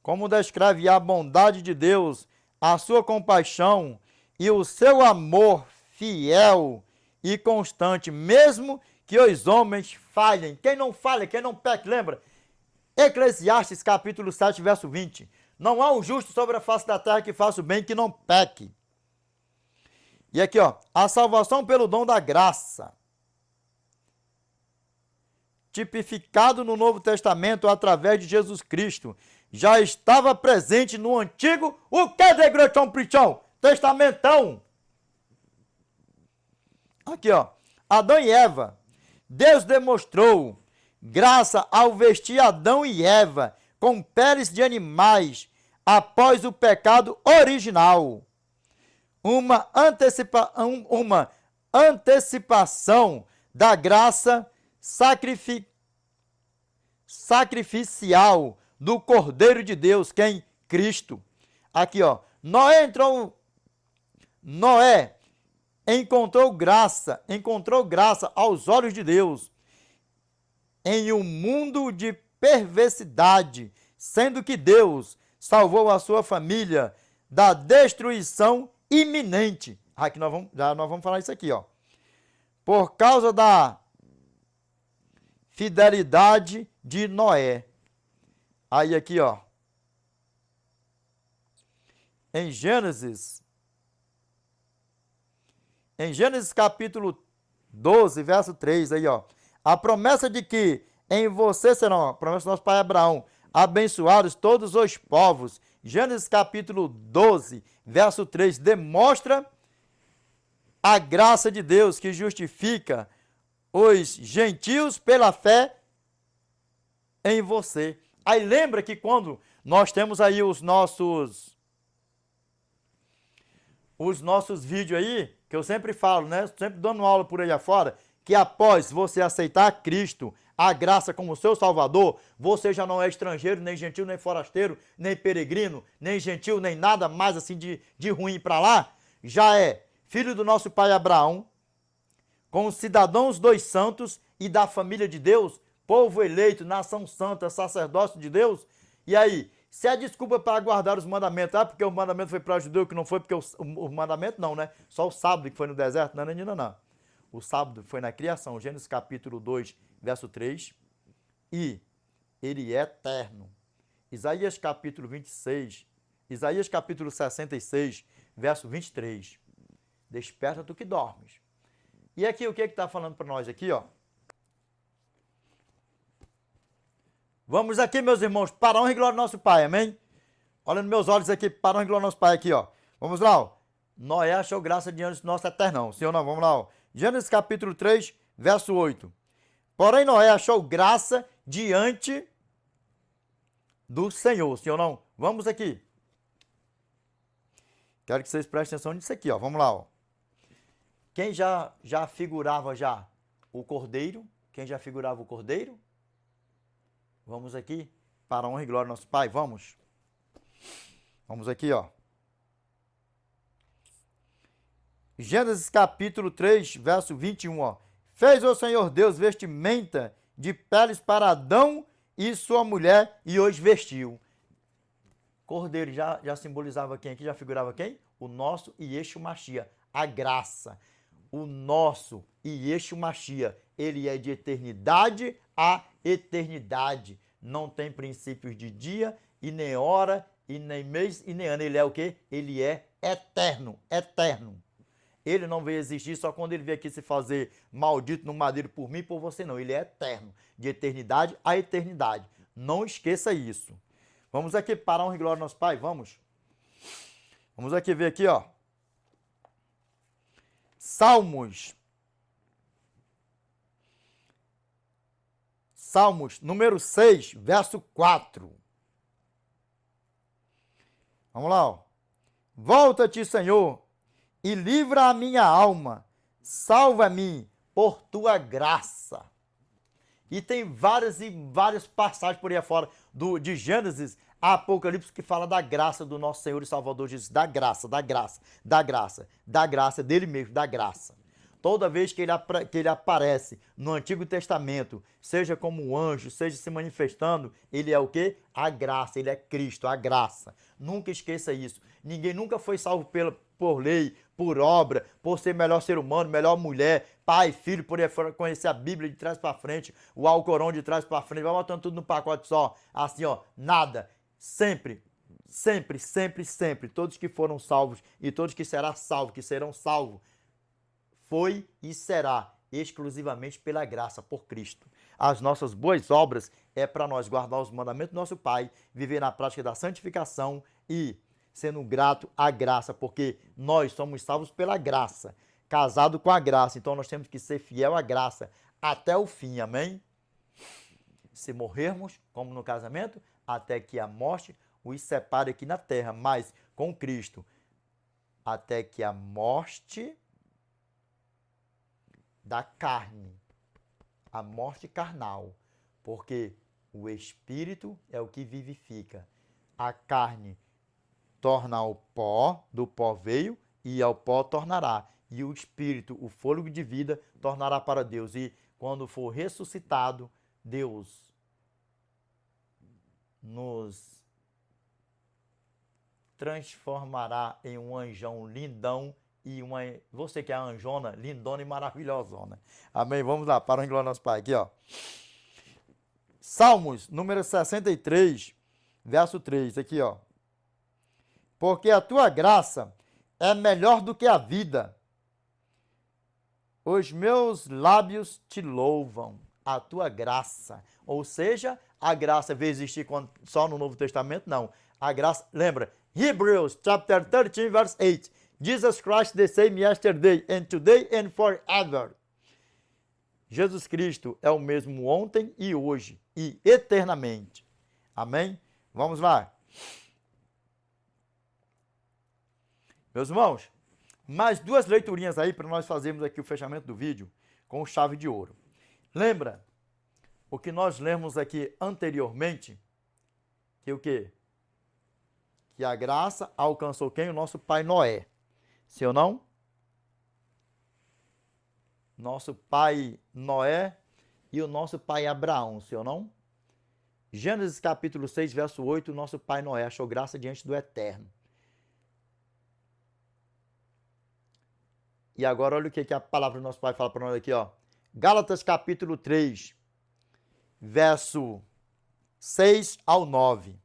Como descreve a bondade de Deus, a sua compaixão e o seu amor fiel e constante, mesmo que os homens falhem. Quem não falha, quem não peca, lembra? Eclesiastes capítulo 7, verso 20. Não há um justo sobre a face da terra que faça o bem, que não peque. E aqui, ó, a salvação pelo dom da graça, tipificado no Novo Testamento através de Jesus Cristo, já estava presente no Antigo, o que de Greatão Prichão? Testamentão. Aqui, ó, Adão e Eva. Deus demonstrou graça ao vestir Adão e Eva com peles de animais após o pecado original. Uma antecipação da graça sacrificial do Cordeiro de Deus, quem? Cristo. Aqui, ó. Noé encontrou graça aos olhos de Deus em um mundo de perversidade, sendo que Deus salvou a sua família da destruição iminente. Aqui nós vamos falar isso aqui, ó. Por causa da fidelidade de Noé. Aí aqui, ó. Em Gênesis capítulo 12, verso 3, aí, ó. A promessa de que em você serão, a promessa do nosso pai Abraão, abençoados todos os povos. Gênesis capítulo 12, verso 3, demonstra a graça de Deus que justifica os gentios pela fé em você. Aí lembra que quando nós temos aí os nossos vídeos aí, que eu sempre falo, né? Sempre dando aula por aí afora, que após você aceitar Cristo, a graça como seu Salvador, você já não é estrangeiro, nem gentil, nem forasteiro, nem peregrino, nem gentil, nem nada mais assim de ruim para lá. Já é filho do nosso pai Abraão, com os cidadãos dos santos e da família de Deus, povo eleito, nação santa, sacerdócio de Deus. E aí, se é desculpa para guardar os mandamentos, porque o mandamento foi para judeu, que não foi porque o mandamento não, né? Só o sábado que foi no deserto, não. O sábado foi na criação, Gênesis capítulo 2, verso 3. E ele é eterno. Isaías capítulo 26, Isaías capítulo 66, verso 23. Desperta tu que dormes. E aqui o que está falando para nós aqui, ó? Vamos aqui, meus irmãos, para a honra e glória do nosso Pai, amém? Olha nos meus olhos aqui, para a honra e glória do nosso Pai aqui, ó. Vamos lá, ó. Noé achou graça diante do nosso eternão, sim ou não? Vamos lá, ó. Gênesis capítulo 3, verso 8. Porém, Noé achou graça diante do Senhor, sim ou não? Vamos aqui. Quero que vocês prestem atenção nisso aqui, ó. Vamos lá, ó. Quem já figurava já o cordeiro? Quem já figurava o cordeiro? Vamos aqui, para a honra e glória do nosso Pai, vamos. Vamos aqui, ó. Gênesis capítulo 3, verso 21, ó. Fez o Senhor Deus vestimenta de peles para Adão e sua mulher e os vestiu. Cordeiro já simbolizava quem aqui? Já figurava quem? O nosso Yeshua Mashiach, a graça. O nosso Yeshua Mashiach, ele é de eternidade a eternidade. Não tem princípios de dia e nem hora e nem mês e nem ano. Ele é o quê? Ele é eterno, eterno. Ele não veio existir só quando ele veio aqui se fazer maldito no madeiro por mim e por você, não. Ele é eterno, de eternidade a eternidade. Não esqueça isso. Vamos aqui para a honra e glória do nosso Pai, vamos. Vamos aqui ver aqui, ó. Salmos, número 6, verso 4. Vamos lá, ó. Volta-te, Senhor, e livra a minha alma, salva-me por tua graça. E tem várias passagens por aí afora, de Gênesis a Apocalipse, que fala da graça do nosso Senhor e Salvador Jesus, da graça dele mesmo, da graça. Toda vez que ele aparece no Antigo Testamento, seja como um anjo, seja se manifestando, ele é o quê? A graça, ele é Cristo, a graça. Nunca esqueça isso. Ninguém nunca foi salvo por lei, por obra, por ser melhor ser humano, melhor mulher, pai, filho, por conhecer a Bíblia de trás para frente, o Alcorão de trás para frente, vai botando tudo no pacote só, assim, ó, nada. Sempre, todos que foram salvos e todos que serão salvos, foi e será exclusivamente pela graça, por Cristo. As nossas boas obras é para nós guardar os mandamentos do nosso Pai, viver na prática da santificação e sendo grato à graça, porque nós somos salvos pela graça, casado com a graça, então nós temos que ser fiel à graça até o fim, amém? Se morrermos, como no casamento, até que a morte os separe aqui na terra, mas com Cristo, até que a morte da carne, a morte carnal, porque o Espírito é o que vivifica. A carne torna ao pó, do pó veio, e ao pó tornará. E o Espírito, o fôlego de vida, tornará para Deus. E quando for ressuscitado, Deus nos transformará em um anjão lindão e você que é a anjona, lindona e maravilhosona. Amém? Vamos lá, para o glória ao nosso Pai. Aqui, ó. Salmos, número 63, verso 3. Aqui, ó. Porque a tua graça é melhor do que a vida. Os meus lábios te louvam. A tua graça. Ou seja, a graça veio existir só no Novo Testamento? Não. A graça, lembra? Hebrews, chapter 13, verse 8. Jesus Christ the same yesterday and today and forever. Jesus Cristo é o mesmo ontem e hoje e eternamente. Amém? Vamos lá. Meus irmãos, mais duas leiturinhas aí para nós fazermos aqui o fechamento do vídeo com chave de ouro. Lembra o que nós lemos aqui anteriormente? Que o quê? Que a graça alcançou quem? O nosso pai Noé. Sim ou não? nosso pai Noé e o nosso pai Abraão, sim ou não? Gênesis capítulo 6, verso 8, o nosso pai Noé achou graça diante do Eterno. E agora olha o que a palavra do nosso pai fala para nós aqui, ó. Gálatas capítulo 3, verso 6 ao 9.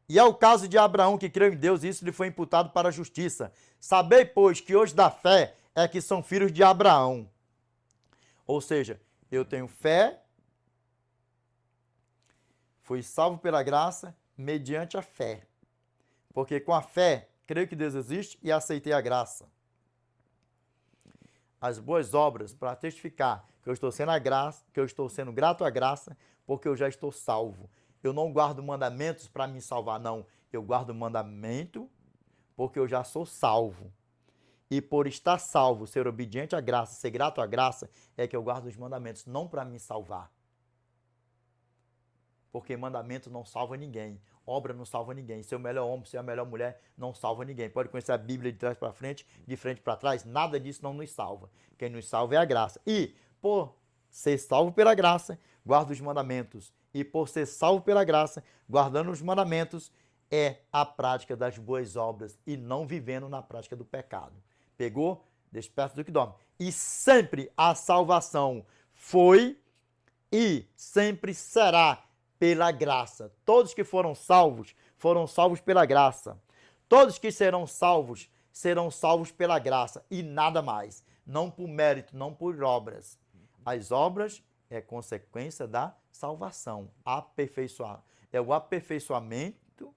E é o caso de Abraão que creu em Deus e isso lhe foi imputado para a justiça. Sabei, pois, que hoje da fé é que são filhos de Abraão. Ou seja, eu tenho fé, fui salvo pela graça mediante a fé. Porque com a fé, creio que Deus existe e aceitei a graça. As boas obras para testificar que eu estou sendo a graça, que eu estou sendo grato à graça, porque eu já estou salvo. Eu não guardo mandamentos para me salvar, não. Eu guardo mandamento porque eu já sou salvo. E por estar salvo, ser obediente à graça, ser grato à graça, é que eu guardo os mandamentos, não para me salvar. Porque mandamento não salva ninguém. Obra não salva ninguém. Ser o melhor homem, ser a melhor mulher, não salva ninguém. Pode conhecer a Bíblia de trás para frente, de frente para trás, nada disso não nos salva. Quem nos salva é a graça. E, por ser salvo pela graça, guarda os mandamentos. E por ser salvo pela graça, guardando os mandamentos, é a prática das boas obras e não vivendo na prática do pecado. Pegou? Desperta do que dorme. E sempre a salvação foi e sempre será pela graça. Todos que foram salvos pela graça. Todos que serão salvos pela graça e nada mais. Não por mérito, não por obras. As obras é consequência da salvação. É o aperfeiçoamento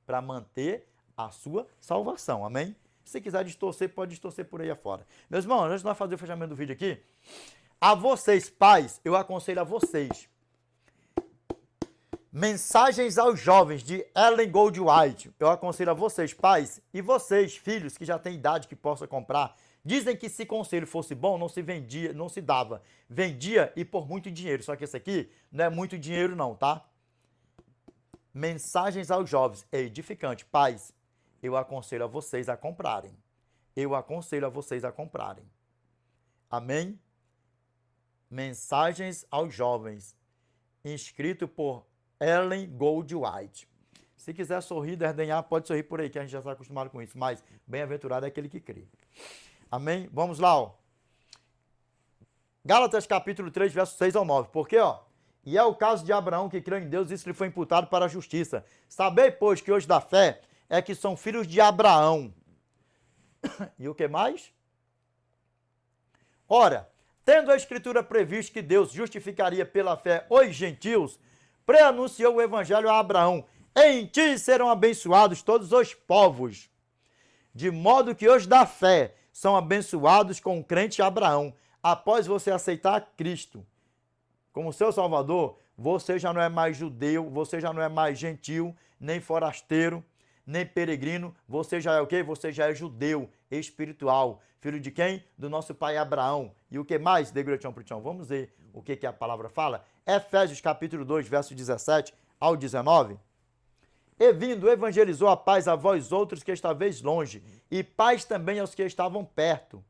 para manter a sua salvação. Amém? Se quiser distorcer, pode distorcer por aí afora. Meus irmãos, antes de nós fazer o fechamento do vídeo aqui, a vocês, pais, eu aconselho a vocês. Mensagens aos jovens, de Ellen Goldwhite. Eu aconselho a vocês, pais, e vocês, filhos, que já têm idade que possa comprar. Dizem que se conselho fosse bom, não se vendia, não se dava. Vendia e por muito dinheiro. Só que esse aqui não é muito dinheiro não, tá? Mensagens aos jovens. É edificante. Pais, eu aconselho a vocês a comprarem. Eu aconselho a vocês a comprarem. Amém? Mensagens aos jovens. Inscrito por Ellen Goldwhite. Se quiser sorrir, desdenhar, pode sorrir por aí, que a gente já está acostumado com isso. Mas bem-aventurado é aquele que crê. Amém? Vamos lá, ó. Gálatas capítulo 3, versos 6 ao 9. Por quê, ó? E é o caso de Abraão que creu em Deus, isso lhe foi imputado para a justiça. Sabei, pois, que hoje da fé é que são filhos de Abraão. E o que mais? Ora, tendo a Escritura previsto que Deus justificaria pela fé os gentios, preanunciou o evangelho a Abraão. Em ti serão abençoados todos os povos. De modo que os da fé são abençoados com o crente Abraão. Após você aceitar Cristo como seu Salvador, você já não é mais judeu, você já não é mais gentil, nem forasteiro, nem peregrino. Você já é o quê? Você já é judeu espiritual. Filho de quem? Do nosso pai Abraão. E o que mais? Degrutião, vamos ver o que a palavra fala. Efésios capítulo 2, verso 17 ao 19. E vindo, evangelizou a paz a vós outros que estaveis longe, e paz também aos que estavam perto.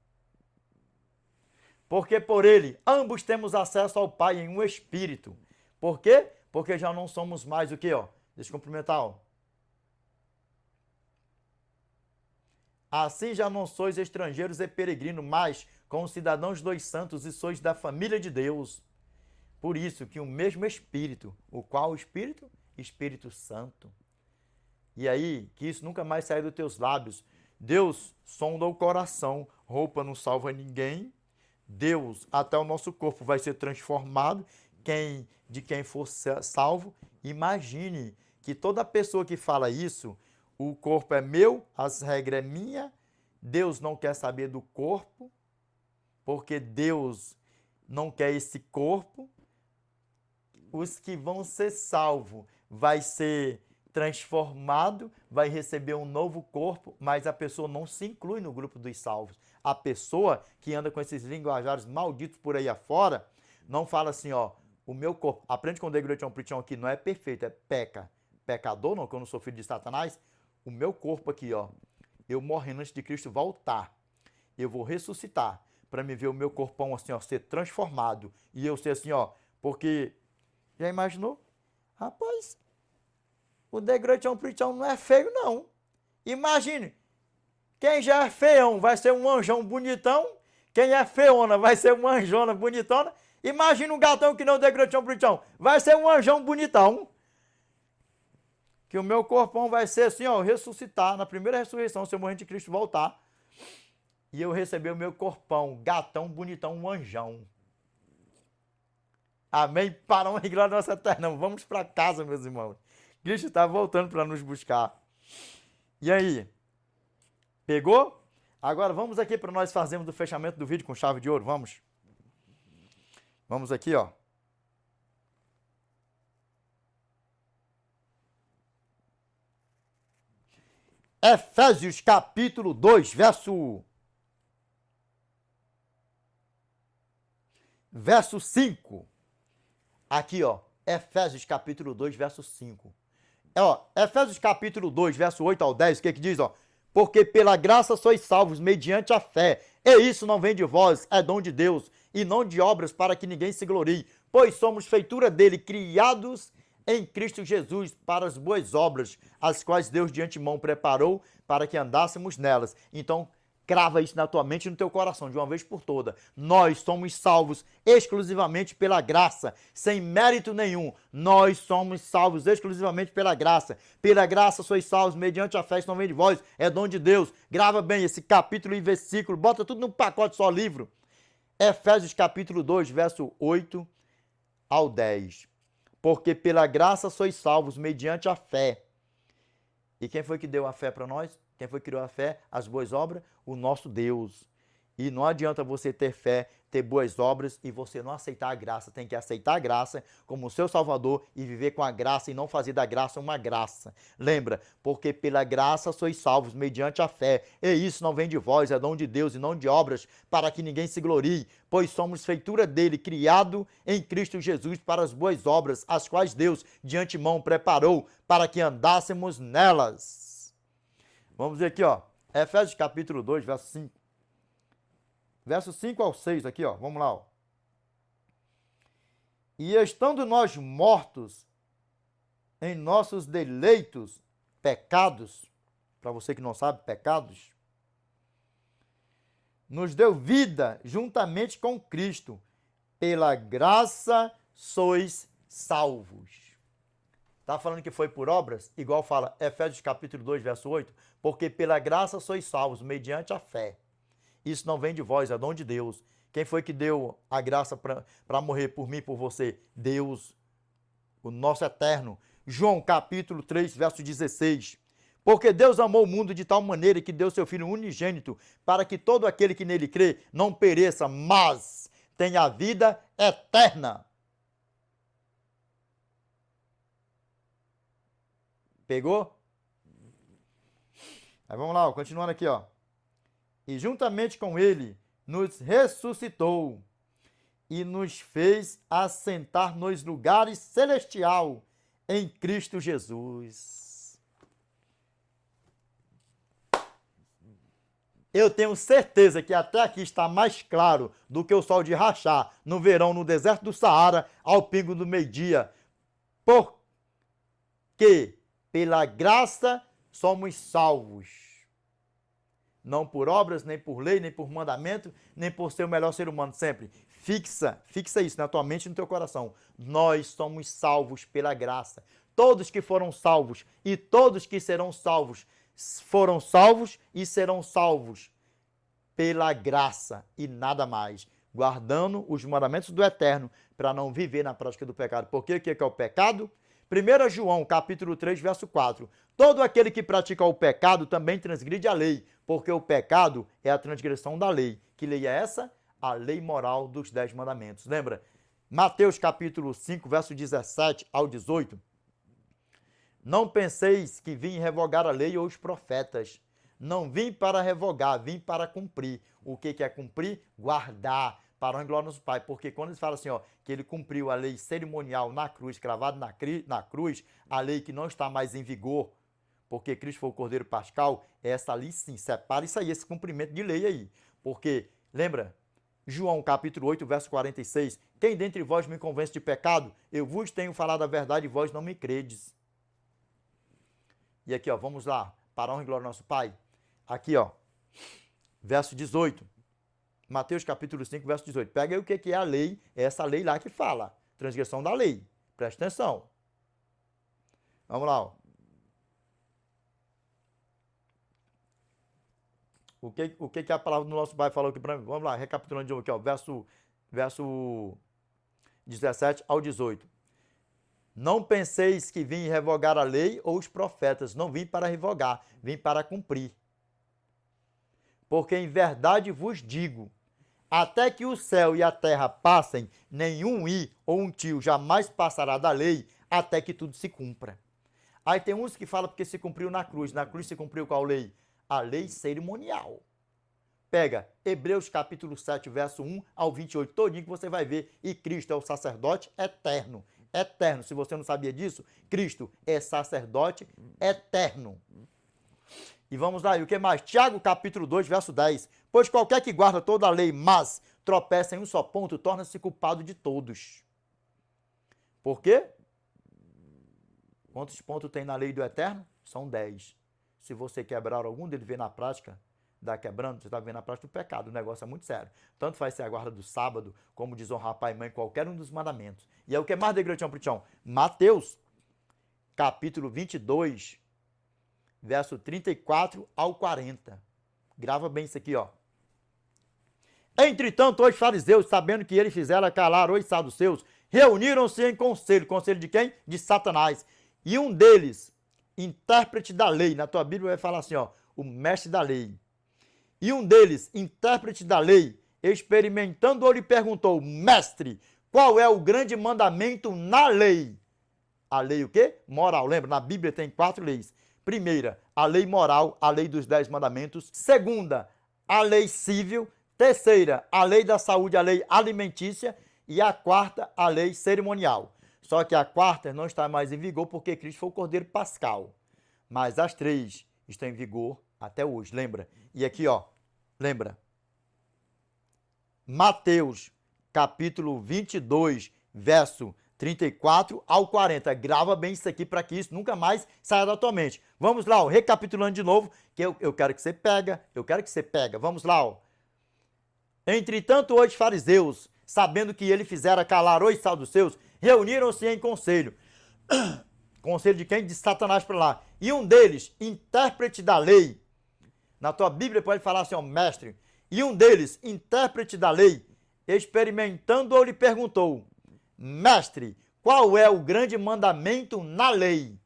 Porque por ele, ambos temos acesso ao Pai em um espírito. Por quê? Porque já não somos mais o quê, ó? Deixa eu cumprimentar, ó. Assim já não sois estrangeiros e peregrinos, mas como cidadãos dos santos e sois da família de Deus. Por isso que o mesmo Espírito, o qual Espírito? Espírito Santo. E aí, que isso nunca mais saia dos teus lábios. Deus sonda o coração, roupa não salva ninguém. Deus, até o nosso corpo vai ser transformado, de quem for salvo. Imagine que toda pessoa que fala isso, o corpo é meu, as regras é minha, Deus não quer saber do corpo, porque Deus não quer esse corpo. Os que vão ser salvos vai ser transformado, vai receber um novo corpo, mas a pessoa não se inclui no grupo dos salvos. A pessoa que anda com esses linguajares malditos por aí afora, não fala assim, ó, o meu corpo, aprende com o Degrutião Prichão aqui, não é perfeito, é pecador, não, que eu não sou filho de Satanás, o meu corpo aqui, ó, eu morrendo antes de Cristo voltar, eu vou ressuscitar, para me ver o meu corpão assim, ó, ser transformado. E eu ser assim, ó, porque, já imaginou? Rapaz, o degrutião pritão não é feio, não. Imagine, quem já é feião vai ser um anjão bonitão, quem é feona vai ser uma anjona bonitona. Imagina um gatão que não degrutião pritão, vai ser um anjão bonitão. Que o meu corpão vai ser assim, ó, ressuscitar, na primeira ressurreição, se eu morrer de Cristo voltar. E eu receber o meu corpão, gatão, bonitão, um anjão. Amém? Para uma glória da nossa eterna. Vamos para casa, meus irmãos. Cristo está voltando para nos buscar. E aí? Pegou? Agora vamos aqui para nós fazermos o fechamento do vídeo com chave de ouro. Vamos? Vamos aqui, ó. Efésios capítulo 2, verso 5. Aqui, ó. Efésios capítulo 2, verso 5. Ó, Efésios capítulo 2, verso 8 ao 10, o que diz, ó? Porque pela graça sois salvos mediante a fé, e isso não vem de vós, é dom de Deus, e não de obras para que ninguém se glorie, pois somos feitura dele, criados em Cristo Jesus para as boas obras, as quais Deus de antemão preparou para que andássemos nelas. Então, crava isso na tua mente e no teu coração, de uma vez por toda. Nós somos salvos exclusivamente pela graça, sem mérito nenhum. Nós somos salvos exclusivamente pela graça. Pela graça sois salvos, mediante a fé, isso não vem de vós, é dom de Deus. Grava bem esse capítulo e versículo, bota tudo num pacote só, livro. Efésios capítulo 2, verso 8 ao 10. Porque pela graça sois salvos, mediante a fé. E quem foi que deu a fé para nós? Quem foi que criou a fé? As boas obras? O nosso Deus. E não adianta você ter fé, ter boas obras e você não aceitar a graça. Tem que aceitar a graça como o seu Salvador e viver com a graça e não fazer da graça uma graça. Lembra? Porque pela graça sois salvos mediante a fé. E isso não vem de vós, é dom de Deus e não de obras, para que ninguém se glorie. Pois somos feitura dele, criado em Cristo Jesus para as boas obras, as quais Deus de antemão preparou para que andássemos nelas. Vamos ver aqui, ó. Efésios capítulo 2, verso 5. Verso 5 ao 6 aqui, ó. Vamos lá, ó. E estando nós mortos em nossos deleitos, pecados, para você que não sabe, pecados, nos deu vida juntamente com Cristo. Pela graça sois salvos. Está falando que foi por obras? Igual fala Efésios capítulo 2, verso 8. Porque pela graça sois salvos, mediante a fé. Isso não vem de vós, é dom de Deus. Quem foi que deu a graça para morrer por mim e por você? Deus, o nosso eterno. João capítulo 3, verso 16. Porque Deus amou o mundo de tal maneira que deu seu Filho unigênito, para que todo aquele que nele crê não pereça, mas tenha a vida eterna. Pegou? Aí vamos lá, ó, continuando aqui, ó. E juntamente com ele nos ressuscitou e nos fez assentar nos lugares celestial em Cristo Jesus. Eu tenho certeza que até aqui está mais claro do que o sol de rachar no verão no deserto do Saara ao pingo do meio-dia. Porque pela graça somos salvos. Não por obras, nem por lei, nem por mandamento, nem por ser o melhor ser humano sempre. Fixa isso na tua mente e no teu coração. Nós somos salvos pela graça. Todos que foram salvos e todos que serão salvos foram salvos e serão salvos pela graça e nada mais. Guardando os mandamentos do Eterno para não viver na prática do pecado. Porque o que é o pecado? 1 João, capítulo 3, verso 4. Todo aquele que pratica o pecado também transgride a lei, porque o pecado é a transgressão da lei. Que lei é essa? A lei moral dos 10 mandamentos. Lembra? Mateus, capítulo 5, verso 17 ao 18. Não penseis que vim revogar a lei ou os profetas. Não vim para revogar, vim para cumprir. O que é cumprir? Guardar. Para a glória do nosso Pai, porque quando eles falam assim, ó, que ele cumpriu a lei cerimonial na cruz, cravado na cruz, a lei que não está mais em vigor, porque Cristo foi o Cordeiro Pascal, essa ali sim, separa isso aí, esse cumprimento de lei aí. Porque, lembra, João capítulo 8, verso 46. Quem dentre vós me convence de pecado? Eu vos tenho falado a verdade e vós não me credes. E aqui, ó, vamos lá. Para a honra e glória do nosso Pai. Aqui, ó, verso 18. Mateus capítulo 5, verso 18. Pega aí o que é a lei, é essa lei lá que fala. Transgressão da lei. Presta atenção. Vamos lá, ó. O que a palavra do nosso Pai falou aqui para mim? Vamos lá, recapitulando de novo aqui, ó, verso 17 ao 18. Não penseis que vim revogar a lei ou os profetas. Não vim para revogar, vim para cumprir. Porque em verdade vos digo, até que o céu e a terra passem, nenhum i ou um tio jamais passará da lei, até que tudo se cumpra. Aí tem uns que falam porque se cumpriu na cruz. Na cruz se cumpriu qual lei? A lei cerimonial. Pega Hebreus capítulo 7, verso 1 ao 28, todinho que você vai ver. E Cristo é o sacerdote eterno. Eterno. Se você não sabia disso, Cristo é sacerdote eterno. E vamos lá, e o que mais? Tiago capítulo 2, verso 10. Pois qualquer que guarda toda a lei, mas tropeça em um só ponto, torna-se culpado de todos. Por quê? Quantos pontos tem na lei do eterno? São 10. Se você quebrar algum dele, vê na prática, dá quebrando, você está vendo na prática do pecado. O negócio é muito sério. Tanto faz ser a guarda do sábado, como desonrar pai e mãe, qualquer um dos mandamentos. E é o que mais da igreja Pritião? Mateus, capítulo 22, verso 34 ao 40. Grava bem isso aqui, ó. Entretanto, os fariseus, sabendo que ele fizera calar os saduceus, reuniram-se em conselho. Conselho de quem? De Satanás. E um deles, intérprete da lei, na tua Bíblia vai falar assim, ó, o mestre da lei. E um deles, intérprete da lei, experimentando-o, lhe perguntou, mestre, qual é o grande mandamento na lei? A lei o quê? Moral. Lembra, na Bíblia tem 4 leis. Primeira, a lei moral, a lei dos 10 mandamentos. Segunda, a lei civil. Terceira, a lei da saúde, a lei alimentícia. E a quarta, a lei cerimonial. Só que a quarta não está mais em vigor porque Cristo foi o Cordeiro Pascal. Mas as 3 estão em vigor até hoje, lembra? E aqui, ó, lembra? Mateus, capítulo 22, verso 34 ao 40. Grava bem isso aqui para que isso nunca mais saia da tua mente. Vamos lá, ó, recapitulando de novo, que eu quero que você pega, Vamos lá, ó. Entretanto, os fariseus, sabendo que ele fizera calar os saduceus, reuniram-se em conselho. Conselho de quem? De Satanás para lá. E um deles, intérprete da lei, na tua Bíblia pode falar assim, ó, mestre. E um deles, intérprete da lei, experimentando-o, lhe perguntou, mestre, qual é o grande mandamento na lei?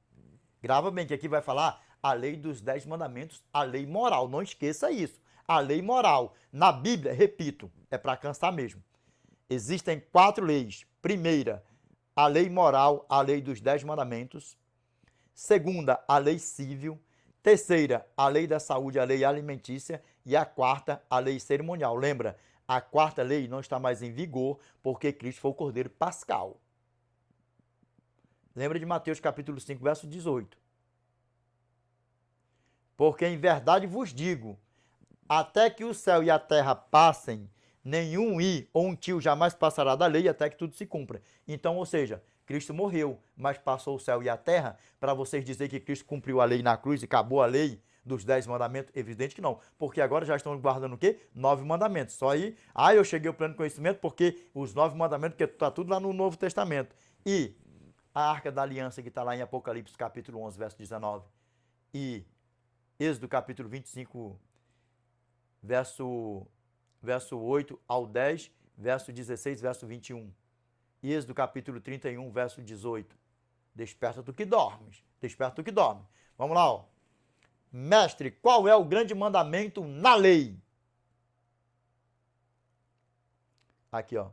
Grava bem que aqui vai falar a lei dos 10 mandamentos, a lei moral. Não esqueça isso. A lei moral. Na Bíblia, repito, é para cansar mesmo. Existem 4 leis. Primeira, a lei moral, a lei dos 10 mandamentos. Segunda, a lei civil. Terceira, a lei da saúde, a lei alimentícia. E a quarta, a lei cerimonial. Lembra? A quarta lei não está mais em vigor porque Cristo foi o Cordeiro Pascal. Lembra de Mateus capítulo 5, verso 18. Porque em verdade vos digo, até que o céu e a terra passem, nenhum i ou um tio jamais passará da lei até que tudo se cumpra. Então, ou seja, Cristo morreu, mas passou o céu e a terra, para vocês dizer que Cristo cumpriu a lei na cruz e acabou a lei dos 10 mandamentos? Evidente que não, porque agora já estão guardando o quê? 9 mandamentos. Só aí, eu cheguei ao pleno conhecimento porque os 9 mandamentos, que está tudo lá no Novo Testamento. E a Arca da Aliança que está lá em Apocalipse capítulo 11, verso 19. E Êxodo capítulo 25, verso 8 ao 10, verso 16, verso 21. E Êxodo capítulo 31, verso 18. Desperta tu que dormes. Desperta tu que dorme. Vamos lá, ó. Mestre, qual é o grande mandamento na lei? Aqui, ó.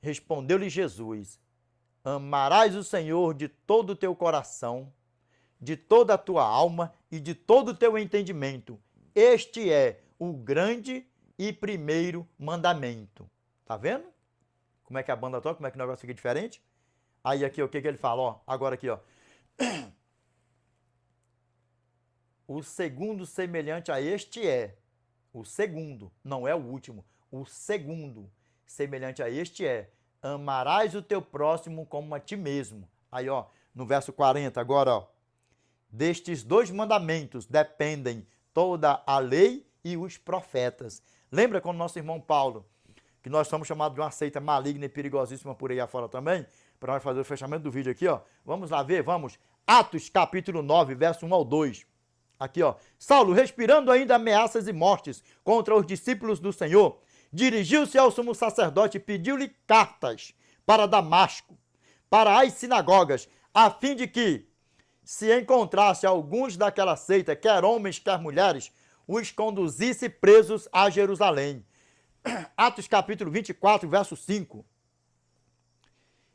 Respondeu-lhe Jesus: amarás o Senhor de todo o teu coração, de toda a tua alma e de todo o teu entendimento. Este é o grande e primeiro mandamento. Tá vendo? Como é que a banda toca? Como é que o negócio fica diferente? Aí aqui, o que ele fala? Ó, agora aqui, ó. O segundo semelhante a este é. O segundo, não é o último. O segundo, semelhante a este amarás o teu próximo como a ti mesmo. Aí, ó, no verso 40, agora, ó. Destes 2 mandamentos dependem toda a lei e os profetas. Lembra quando nosso irmão Paulo, que nós somos chamados de uma seita maligna e perigosíssima por aí afora também, para nós fazer o fechamento do vídeo aqui, ó. Vamos lá ver, vamos. Atos capítulo 9, verso 1 ao 2. Aqui, ó. Saulo, respirando ainda ameaças e mortes contra os discípulos do Senhor, dirigiu-se ao sumo sacerdote e pediu-lhe cartas para Damasco, para as sinagogas, a fim de que, se encontrasse alguns daquela seita, quer homens, quer mulheres, os conduzisse presos a Jerusalém. Atos capítulo 24, verso 5.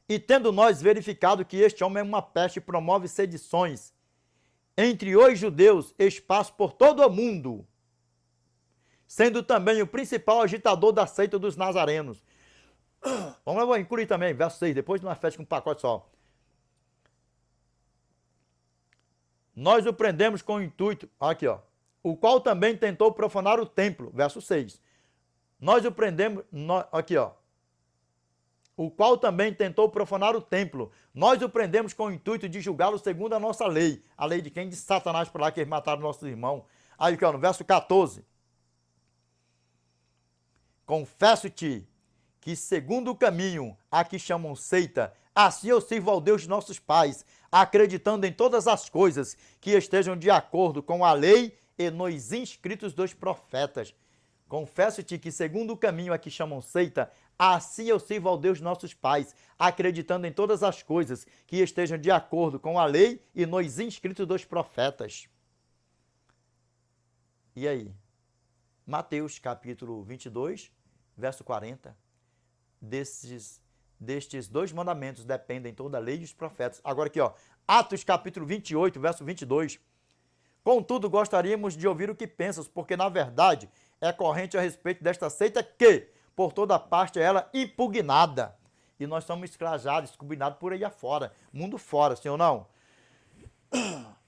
E tendo nós verificado que este homem é uma peste e promove sedições entre os judeus, espaço por todo o mundo, sendo também o principal agitador da seita dos nazarenos. Vamos lá, vou incluir também, verso 6, depois de uma festa com um pacote só. Nós o prendemos com o intuito, aqui ó, o qual também tentou profanar o templo, verso 6. Nós o prendemos, aqui ó, o qual também tentou profanar o templo. Nós o prendemos com o intuito de julgá-lo segundo a nossa lei. A lei de quem? De Satanás, por lá que eles mataram nossos irmãos. Aí aqui ó, no verso 14. Confesso-te que segundo o caminho a que chamam seita, assim eu sirvo ao Deus de nossos pais, acreditando em todas as coisas que estejam de acordo com a lei e nos inscritos dos profetas. Confesso-te que segundo o caminho a que chamam seita, assim eu sirvo ao Deus de nossos pais, acreditando em todas as coisas que estejam de acordo com a lei e nos inscritos dos profetas. E aí? Mateus capítulo 22, verso 40. Destes 2 mandamentos dependem toda a lei e os profetas. Agora aqui, ó, Atos capítulo 28, verso 22. Contudo, gostaríamos de ouvir o que pensas, porque na verdade é corrente a respeito desta seita que, por toda parte, é ela impugnada. E nós somos escrachados, escubinados por aí afora, mundo fora, sim ou não?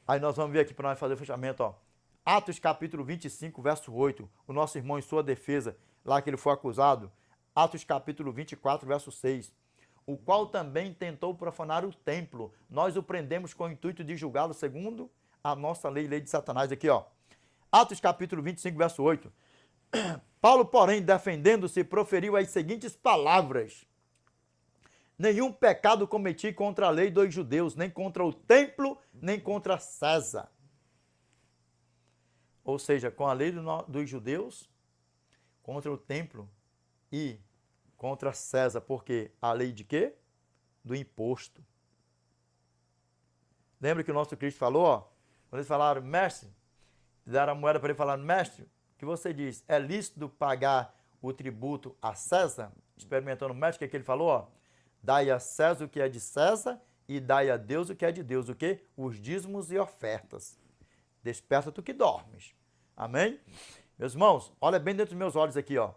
Aí nós vamos ver aqui para nós fazer o fechamento, ó. Atos capítulo 25, verso 8. O nosso irmão em sua defesa, lá que ele foi acusado. Atos capítulo 24, verso 6. O qual também tentou profanar o templo. Nós o prendemos com o intuito de julgá-lo segundo a nossa lei, lei de Satanás. Aqui, ó. Atos capítulo 25, verso 8. Paulo, porém, defendendo-se, proferiu as seguintes palavras: nenhum pecado cometi contra a lei dos judeus, nem contra o templo, nem contra César. Ou seja, com a lei dos judeus, contra o templo e contra César. Porque a lei de quê? Do imposto. Lembra que o nosso Cristo falou, ó, quando eles falaram, mestre, deram a moeda para ele falar, mestre, o que você diz? É lícito pagar o tributo a César? Experimentando o mestre, o que ele falou? Ó, dai a César o que é de César e dai a Deus o que é de Deus. O quê? Os dízimos e ofertas. Desperta tu que dormes. Amém? Meus irmãos, olha bem dentro dos meus olhos aqui, ó.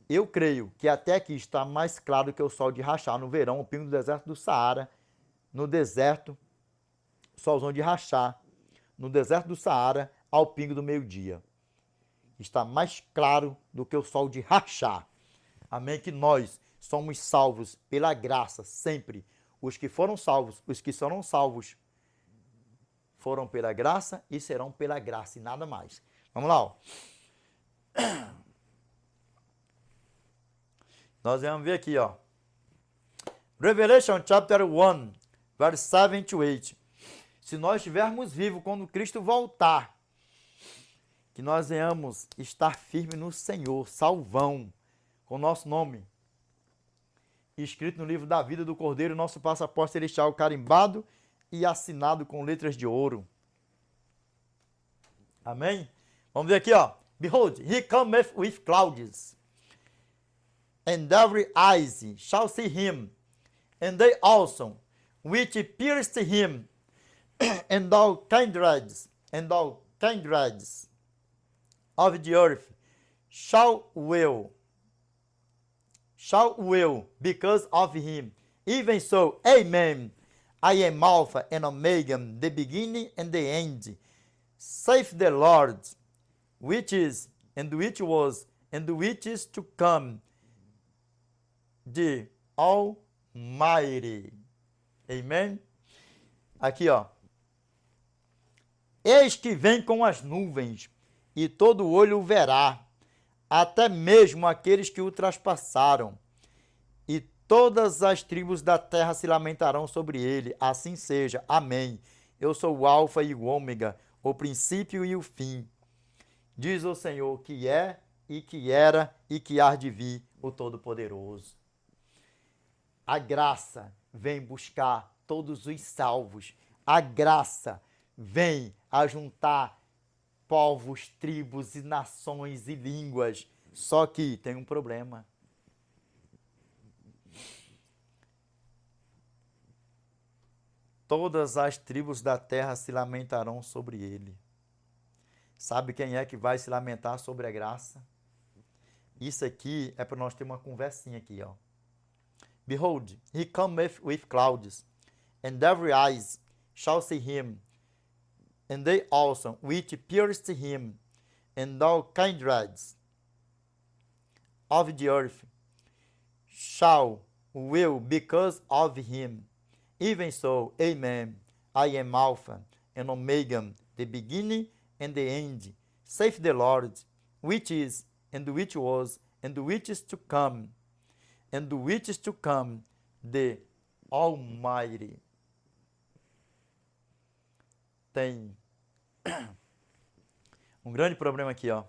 Eu creio que até aqui está mais claro que o sol de rachar no verão, o pingo do deserto do Saara. No deserto, solzão de rachar. No deserto do Saara, ao pingo do meio-dia. Está mais claro do que o sol de rachar. Amém? Que nós somos salvos pela graça, sempre. Os que foram salvos, os que serão salvos, foram pela graça e serão pela graça e nada mais. Vamos lá, ó. Nós vamos ver aqui, ó. Revelation chapter 1, verse 7 to 8. Se nós estivermos vivos quando Cristo voltar, que nós venhamos estar firmes no Senhor, salvão, com o nosso nome escrito no livro da vida do Cordeiro, nosso passaporte celestial carimbado e assinado com letras de ouro. Amém? Vamos ver aqui, ó. Behold, he cometh with clouds, and every eyes shall see him, and they also, which pierced him, and all kindreds of the earth shall will because of him. Even so, amen. I am Alpha and Omega, the beginning and the end. Saith the Lord, which is, and which was, and which is to come, the Almighty. Amen? Aqui, ó. Eis que vem com as nuvens, e todo olho o verá, até mesmo aqueles que o traspassaram, e todas as tribos da terra se lamentarão sobre ele. Assim seja. Amém. Eu sou o Alfa e o Ômega, o princípio e o fim. Diz o Senhor que é, e que era, e que há de vir, o Todo-Poderoso. A graça vem buscar todos os salvos. A graça vem ajuntar povos, tribos e nações e línguas. Só que tem um problema. Todas as tribos da terra se lamentarão sobre ele. Sabe quem é que vai se lamentar sobre a graça? Isso aqui é para nós ter uma conversinha aqui, ó. Behold, he cometh with clouds, and every eyes shall see him, and they also which pierced him, and all kindreds of the earth shall will because of him. Even so, amen. I am Alpha and Omega, the beginning and the end, saith the Lord, which is, and which was, and which is to come, and which is to come, the Almighty. Tem um grande problema aqui, ó.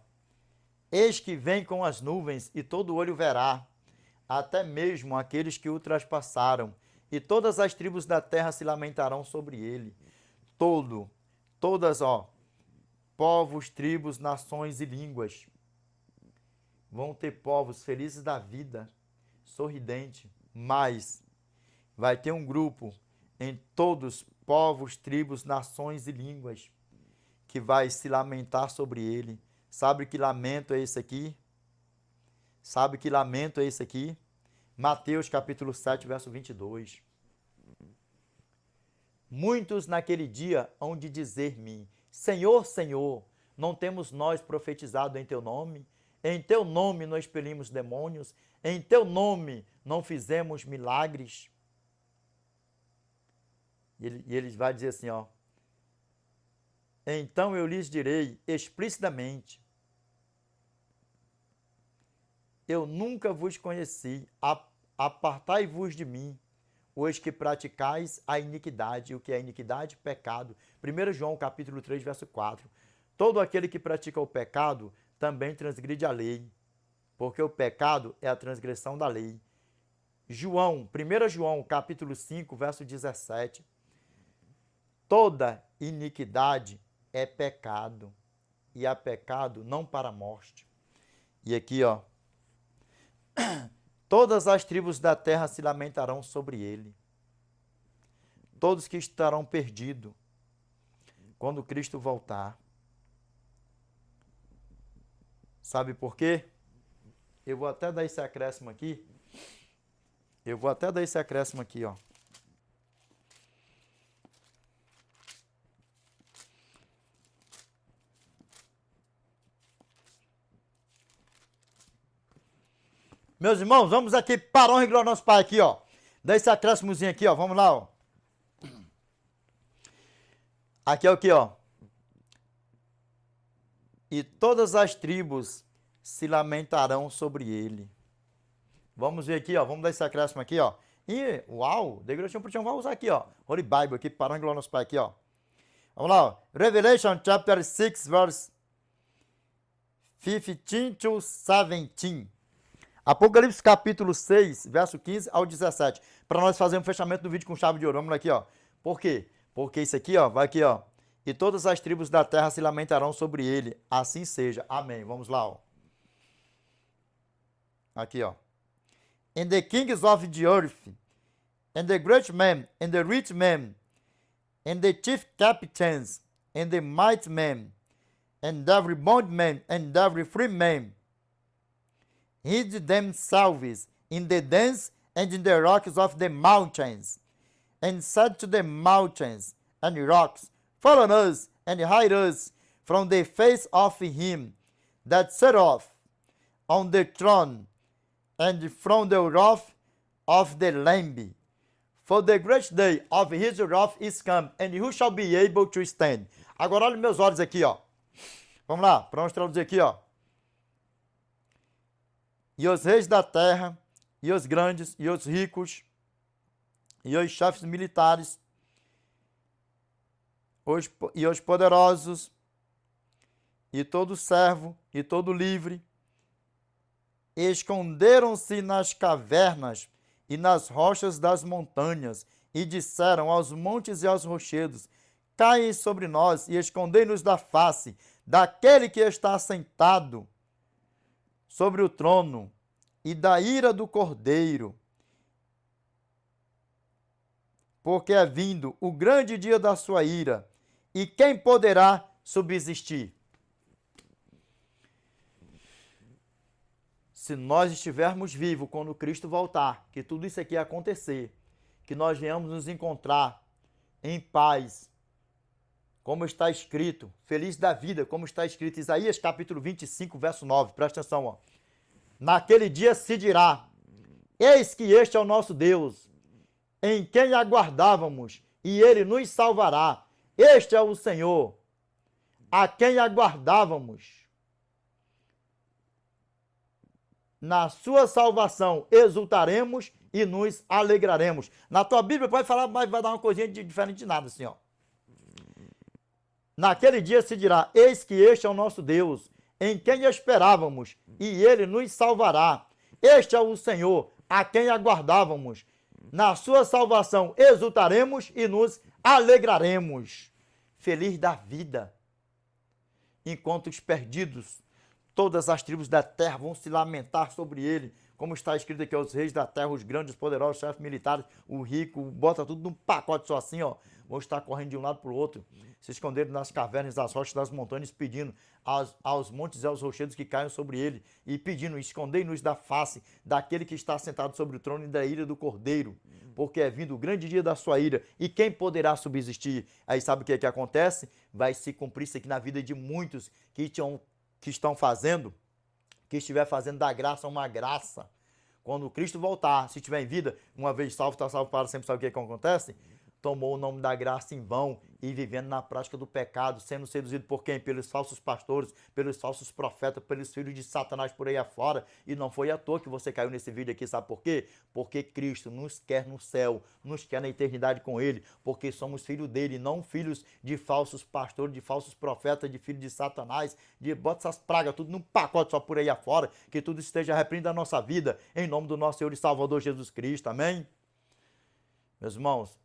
Eis que vem com as nuvens, e todo olho verá, até mesmo aqueles que o traspassaram, e todas as tribos da terra se lamentarão sobre ele. Todas, ó, povos, tribos, nações e línguas. Vão ter povos felizes da vida, sorridente, mas vai ter um grupo em todos povos, tribos, nações e línguas que vai se lamentar sobre ele. Sabe que lamento é esse aqui? Sabe que lamento é esse aqui? Mateus capítulo 7, verso 22. Muitos naquele dia hão de dizer-me, Senhor, Senhor, não temos nós profetizado em teu nome? Em teu nome não expelimos demônios? Em teu nome não fizemos milagres? E ele vai dizer assim, ó. Então eu lhes direi explicitamente, eu nunca vos conheci, apartai-vos de mim, os que praticais a iniquidade. O que é iniquidade? Pecado. 1 João capítulo 3, verso 4. Todo aquele que pratica o pecado também transgride a lei, porque o pecado é a transgressão da lei. 1 João capítulo 5, verso 17. Toda iniquidade é pecado, e há pecado não para a morte. E aqui, ó. Todas as tribos da terra se lamentarão sobre ele. Todos que estarão perdidos quando Cristo voltar. Sabe por quê? Eu vou até dar esse acréscimo aqui. Ó. Meus irmãos, vamos aqui para a honra e glória do nosso Pai aqui, ó. Dá esse acréscimozinho aqui, ó. Vamos lá, ó. Aqui é o que, ó. E todas as tribos se lamentarão sobre ele. Vamos ver aqui, ó. Vamos dar esse acréscimo aqui, ó. E, uau, The Great Church vai usar aqui, ó. Holy Bible aqui, para a honra e glória do nosso Pai aqui, ó. Vamos lá, ó. Revelation chapter 6, verse 15 to 17. Apocalipse capítulo 6, verso 15 ao 17. Para nós fazermos um fechamento do vídeo com chave de ouro. Vamos lá aqui, ó. Por quê? Porque isso aqui, ó, vai aqui, ó. E todas as tribos da terra se lamentarão sobre ele. Assim seja. Amém. Vamos lá, ó. Aqui, ó. And the kings of the earth, and the great men, and the rich men, and the chief captains, and the mighty men, and every bondman, and every free man, hid themselves in the dens and in the rocks of the mountains, and said to the mountains and rocks, Fall on us and hide us from the face of him that sat on the throne, and from the wrath of the Lamb. For the great day of his wrath is come, and who shall be able to stand? Agora olha meus olhos aqui, ó. Vamos lá, vamos traduzir aqui, ó. E os reis da terra, e os grandes, e os ricos, e os chefes militares, e os poderosos, e todo servo, e todo livre, esconderam-se nas cavernas e nas rochas das montanhas, e disseram aos montes e aos rochedos: caem sobre nós e escondei-nos da face daquele que está sentado sobre o trono e da ira do Cordeiro, porque é vindo o grande dia da sua ira, e quem poderá subsistir? Se nós estivermos vivos quando Cristo voltar, que tudo isso aqui acontecer, que nós venhamos nos encontrar em paz, como está escrito, feliz da vida, como está escrito em Isaías capítulo 25, verso 9, presta atenção, ó. Naquele dia se dirá: eis que este é o nosso Deus, em quem aguardávamos, e ele nos salvará. Este é o Senhor, a quem aguardávamos. Na sua salvação exultaremos e nos alegraremos. Na tua Bíblia pode falar, mas vai dar uma coisinha diferente de nada, assim, ó. Naquele dia se dirá: eis que este é o nosso Deus, em quem esperávamos, e ele nos salvará. Este é o Senhor, a quem aguardávamos. Na sua salvação exultaremos e nos alegraremos. Feliz da vida. Enquanto os perdidos, todas as tribos da terra vão se lamentar sobre ele, como está escrito aqui: os reis da terra, os grandes, os poderosos, os chefes militares, o rico, bota tudo num pacote só assim, ó. Vão estar correndo de um lado para o outro, se esconderam nas cavernas, das rochas, das montanhas, pedindo aos montes e aos rochedos que caiam sobre ele, e pedindo: escondei-nos da face daquele que está sentado sobre o trono e da ira do Cordeiro, porque é vindo o grande dia da sua ira, e quem poderá subsistir? Aí sabe o que é que acontece? Vai se cumprir isso aqui na vida de muitos que estão fazendo, que estiver fazendo da graça uma graça. Quando Cristo voltar, se estiver em vida, uma vez salvo, está salvo para sempre. Sabe o que é que acontece? Tomou o nome da graça em vão e vivendo na prática do pecado, sendo seduzido por quem? Pelos falsos pastores, pelos falsos profetas, pelos filhos de Satanás por aí afora. E não foi à toa que você caiu nesse vídeo aqui, sabe por quê? Porque Cristo nos quer no céu, nos quer na eternidade com Ele, porque somos filhos dele, não filhos de falsos pastores, de falsos profetas, de filhos de Satanás, bota essas pragas tudo num pacote só por aí afora, que tudo esteja repreendido da nossa vida, em nome do nosso Senhor e Salvador Jesus Cristo, amém? Meus irmãos,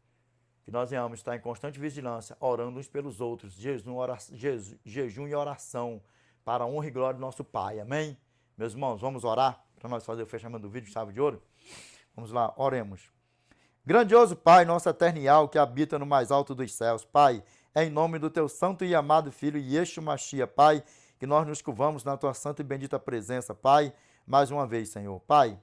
que nós venhamos estar em constante vigilância, orando uns pelos outros, jejum e oração, para a honra e glória do nosso Pai, amém? Meus irmãos, vamos orar, para nós fazer o fechamento do vídeo, chave de ouro? Vamos lá, oremos. Grandioso Pai, nosso eternial, que habita no mais alto dos céus, Pai, é em nome do Teu santo e amado Filho, Yeshua Mashiach, Pai, que nós nos curvamos na Tua santa e bendita presença, Pai, mais uma vez, Senhor, Pai.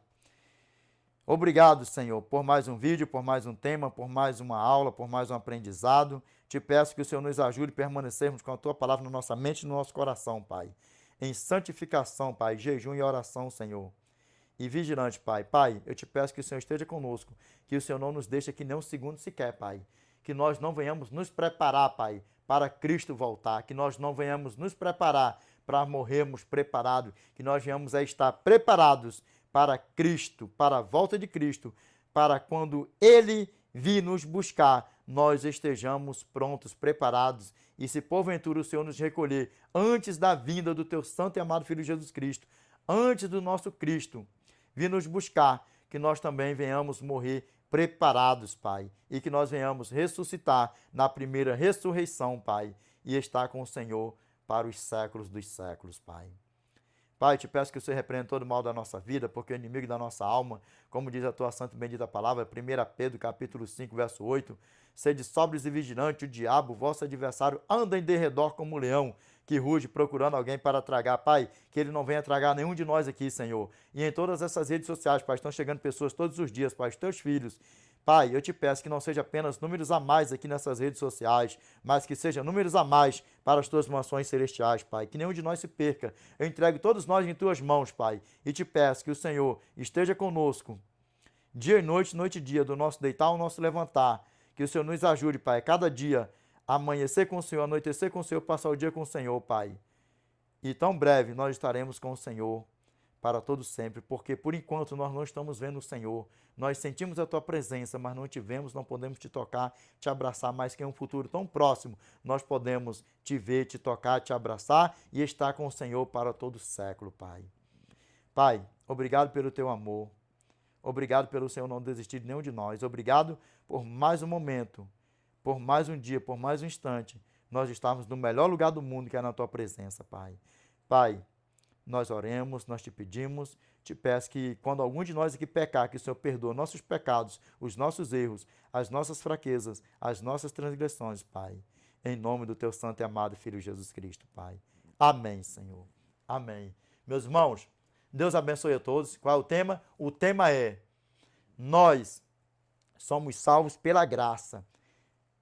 Obrigado, Senhor, por mais um vídeo, por mais um tema, por mais uma aula, por mais um aprendizado. Te peço que o Senhor nos ajude a permanecermos com a Tua palavra na nossa mente e no nosso coração, Pai. Em santificação, Pai, jejum e oração, Senhor. E vigilante, Pai. Pai, eu te peço que o Senhor esteja conosco, que o Senhor não nos deixe aqui nem um segundo sequer, Pai. Que nós não venhamos nos preparar, Pai, para Cristo voltar. Que nós não venhamos nos preparar para morrermos preparados. Que nós venhamos a estar preparados para Cristo, para a volta de Cristo, para quando Ele vir nos buscar, nós estejamos prontos, preparados. E se porventura o Senhor nos recolher antes da vinda do Teu santo e amado Filho Jesus Cristo, antes do nosso Cristo vir nos buscar, que nós também venhamos morrer preparados, Pai, e que nós venhamos ressuscitar na primeira ressurreição, Pai, e estar com o Senhor para os séculos dos séculos, Pai. Pai, te peço que o Senhor repreenda todo o mal da nossa vida, porque o inimigo da nossa alma, como diz a tua santa e bendita palavra, 1 Pedro, capítulo 5, verso 8, sede sóbrios e vigilantes, o diabo, vosso adversário, anda em derredor como um leão, que ruge procurando alguém para tragar. Pai, que ele não venha tragar nenhum de nós aqui, Senhor. E em todas essas redes sociais, Pai, estão chegando pessoas todos os dias, Pai, os teus filhos, Pai, eu te peço que não seja apenas números a mais aqui nessas redes sociais, mas que seja números a mais para as tuas mansões celestiais, Pai. Que nenhum de nós se perca. Eu entrego todos nós em tuas mãos, Pai, e te peço que o Senhor esteja conosco, dia e noite, noite e dia, do nosso deitar ao nosso levantar. Que o Senhor nos ajude, Pai, cada dia amanhecer com o Senhor, anoitecer com o Senhor, passar o dia com o Senhor, Pai. E tão breve nós estaremos com o Senhor para todo sempre, porque por enquanto nós não estamos vendo o Senhor. Nós sentimos a tua presença, mas não te vemos, não podemos te tocar, te abraçar, mas que em um futuro tão próximo nós podemos te ver, te tocar, te abraçar e estar com o Senhor para todo século, Pai. Pai, obrigado pelo teu amor. Obrigado pelo Senhor não desistir de nenhum de nós. Obrigado por mais um momento, por mais um dia, por mais um instante. Nós estamos no melhor lugar do mundo, que é na tua presença, Pai. Pai, nós oremos, nós te pedimos, te peço que quando algum de nós aqui pecar, que o Senhor perdoe nossos pecados, os nossos erros, as nossas fraquezas, as nossas transgressões, Pai. Em nome do teu santo e amado Filho Jesus Cristo, Pai. Amém, Senhor. Amém. Meus irmãos, Deus abençoe a todos. Qual é o tema? O tema é: nós somos salvos pela graça.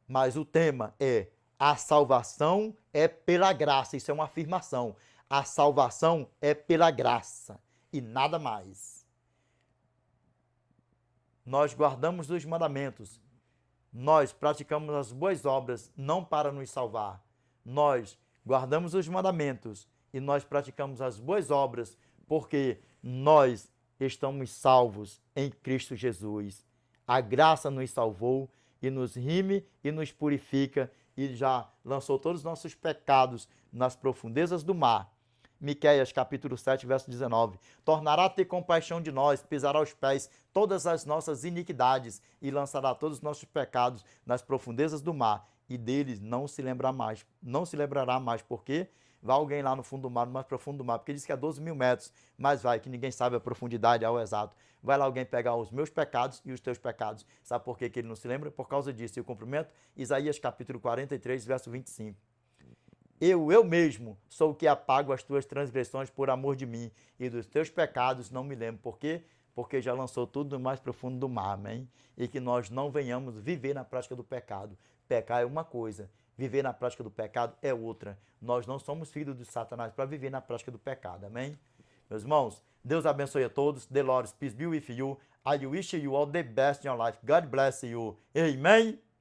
Mas o tema é: a salvação é pela graça. Isso é uma afirmação. A salvação é pela graça e nada mais. Nós guardamos os mandamentos. Nós praticamos as boas obras não para nos salvar. Nós guardamos os mandamentos e nós praticamos as boas obras porque nós estamos salvos em Cristo Jesus. A graça nos salvou e nos rime e nos purifica e já lançou todos os nossos pecados nas profundezas do mar. Miqueias, capítulo 7, verso 19. Tornará a ter compaixão de nós, pisará aos pés todas as nossas iniquidades e lançará todos os nossos pecados nas profundezas do mar, e deles não se lembrará mais, porque vai alguém lá no fundo do mar, no mais profundo do mar, porque diz que é 12 mil metros, mas vai, que ninguém sabe a profundidade ao exato. Vai lá alguém pegar os meus pecados e os teus pecados. Sabe por que ele não se lembra? Por causa disso. E o cumprimento, Isaías, capítulo 43, verso 25. Eu mesmo sou o que apago as tuas transgressões por amor de mim, e dos teus pecados não me lembro. Por quê? Porque já lançou tudo no mais profundo do mar, amém? E que nós não venhamos viver na prática do pecado. Pecar é uma coisa, viver na prática do pecado é outra. Nós não somos filhos de Satanás para viver na prática do pecado, amém? Meus irmãos, Deus abençoe a todos. The Lord peace be with you. I wish you all the best in your life. God bless you. Amen.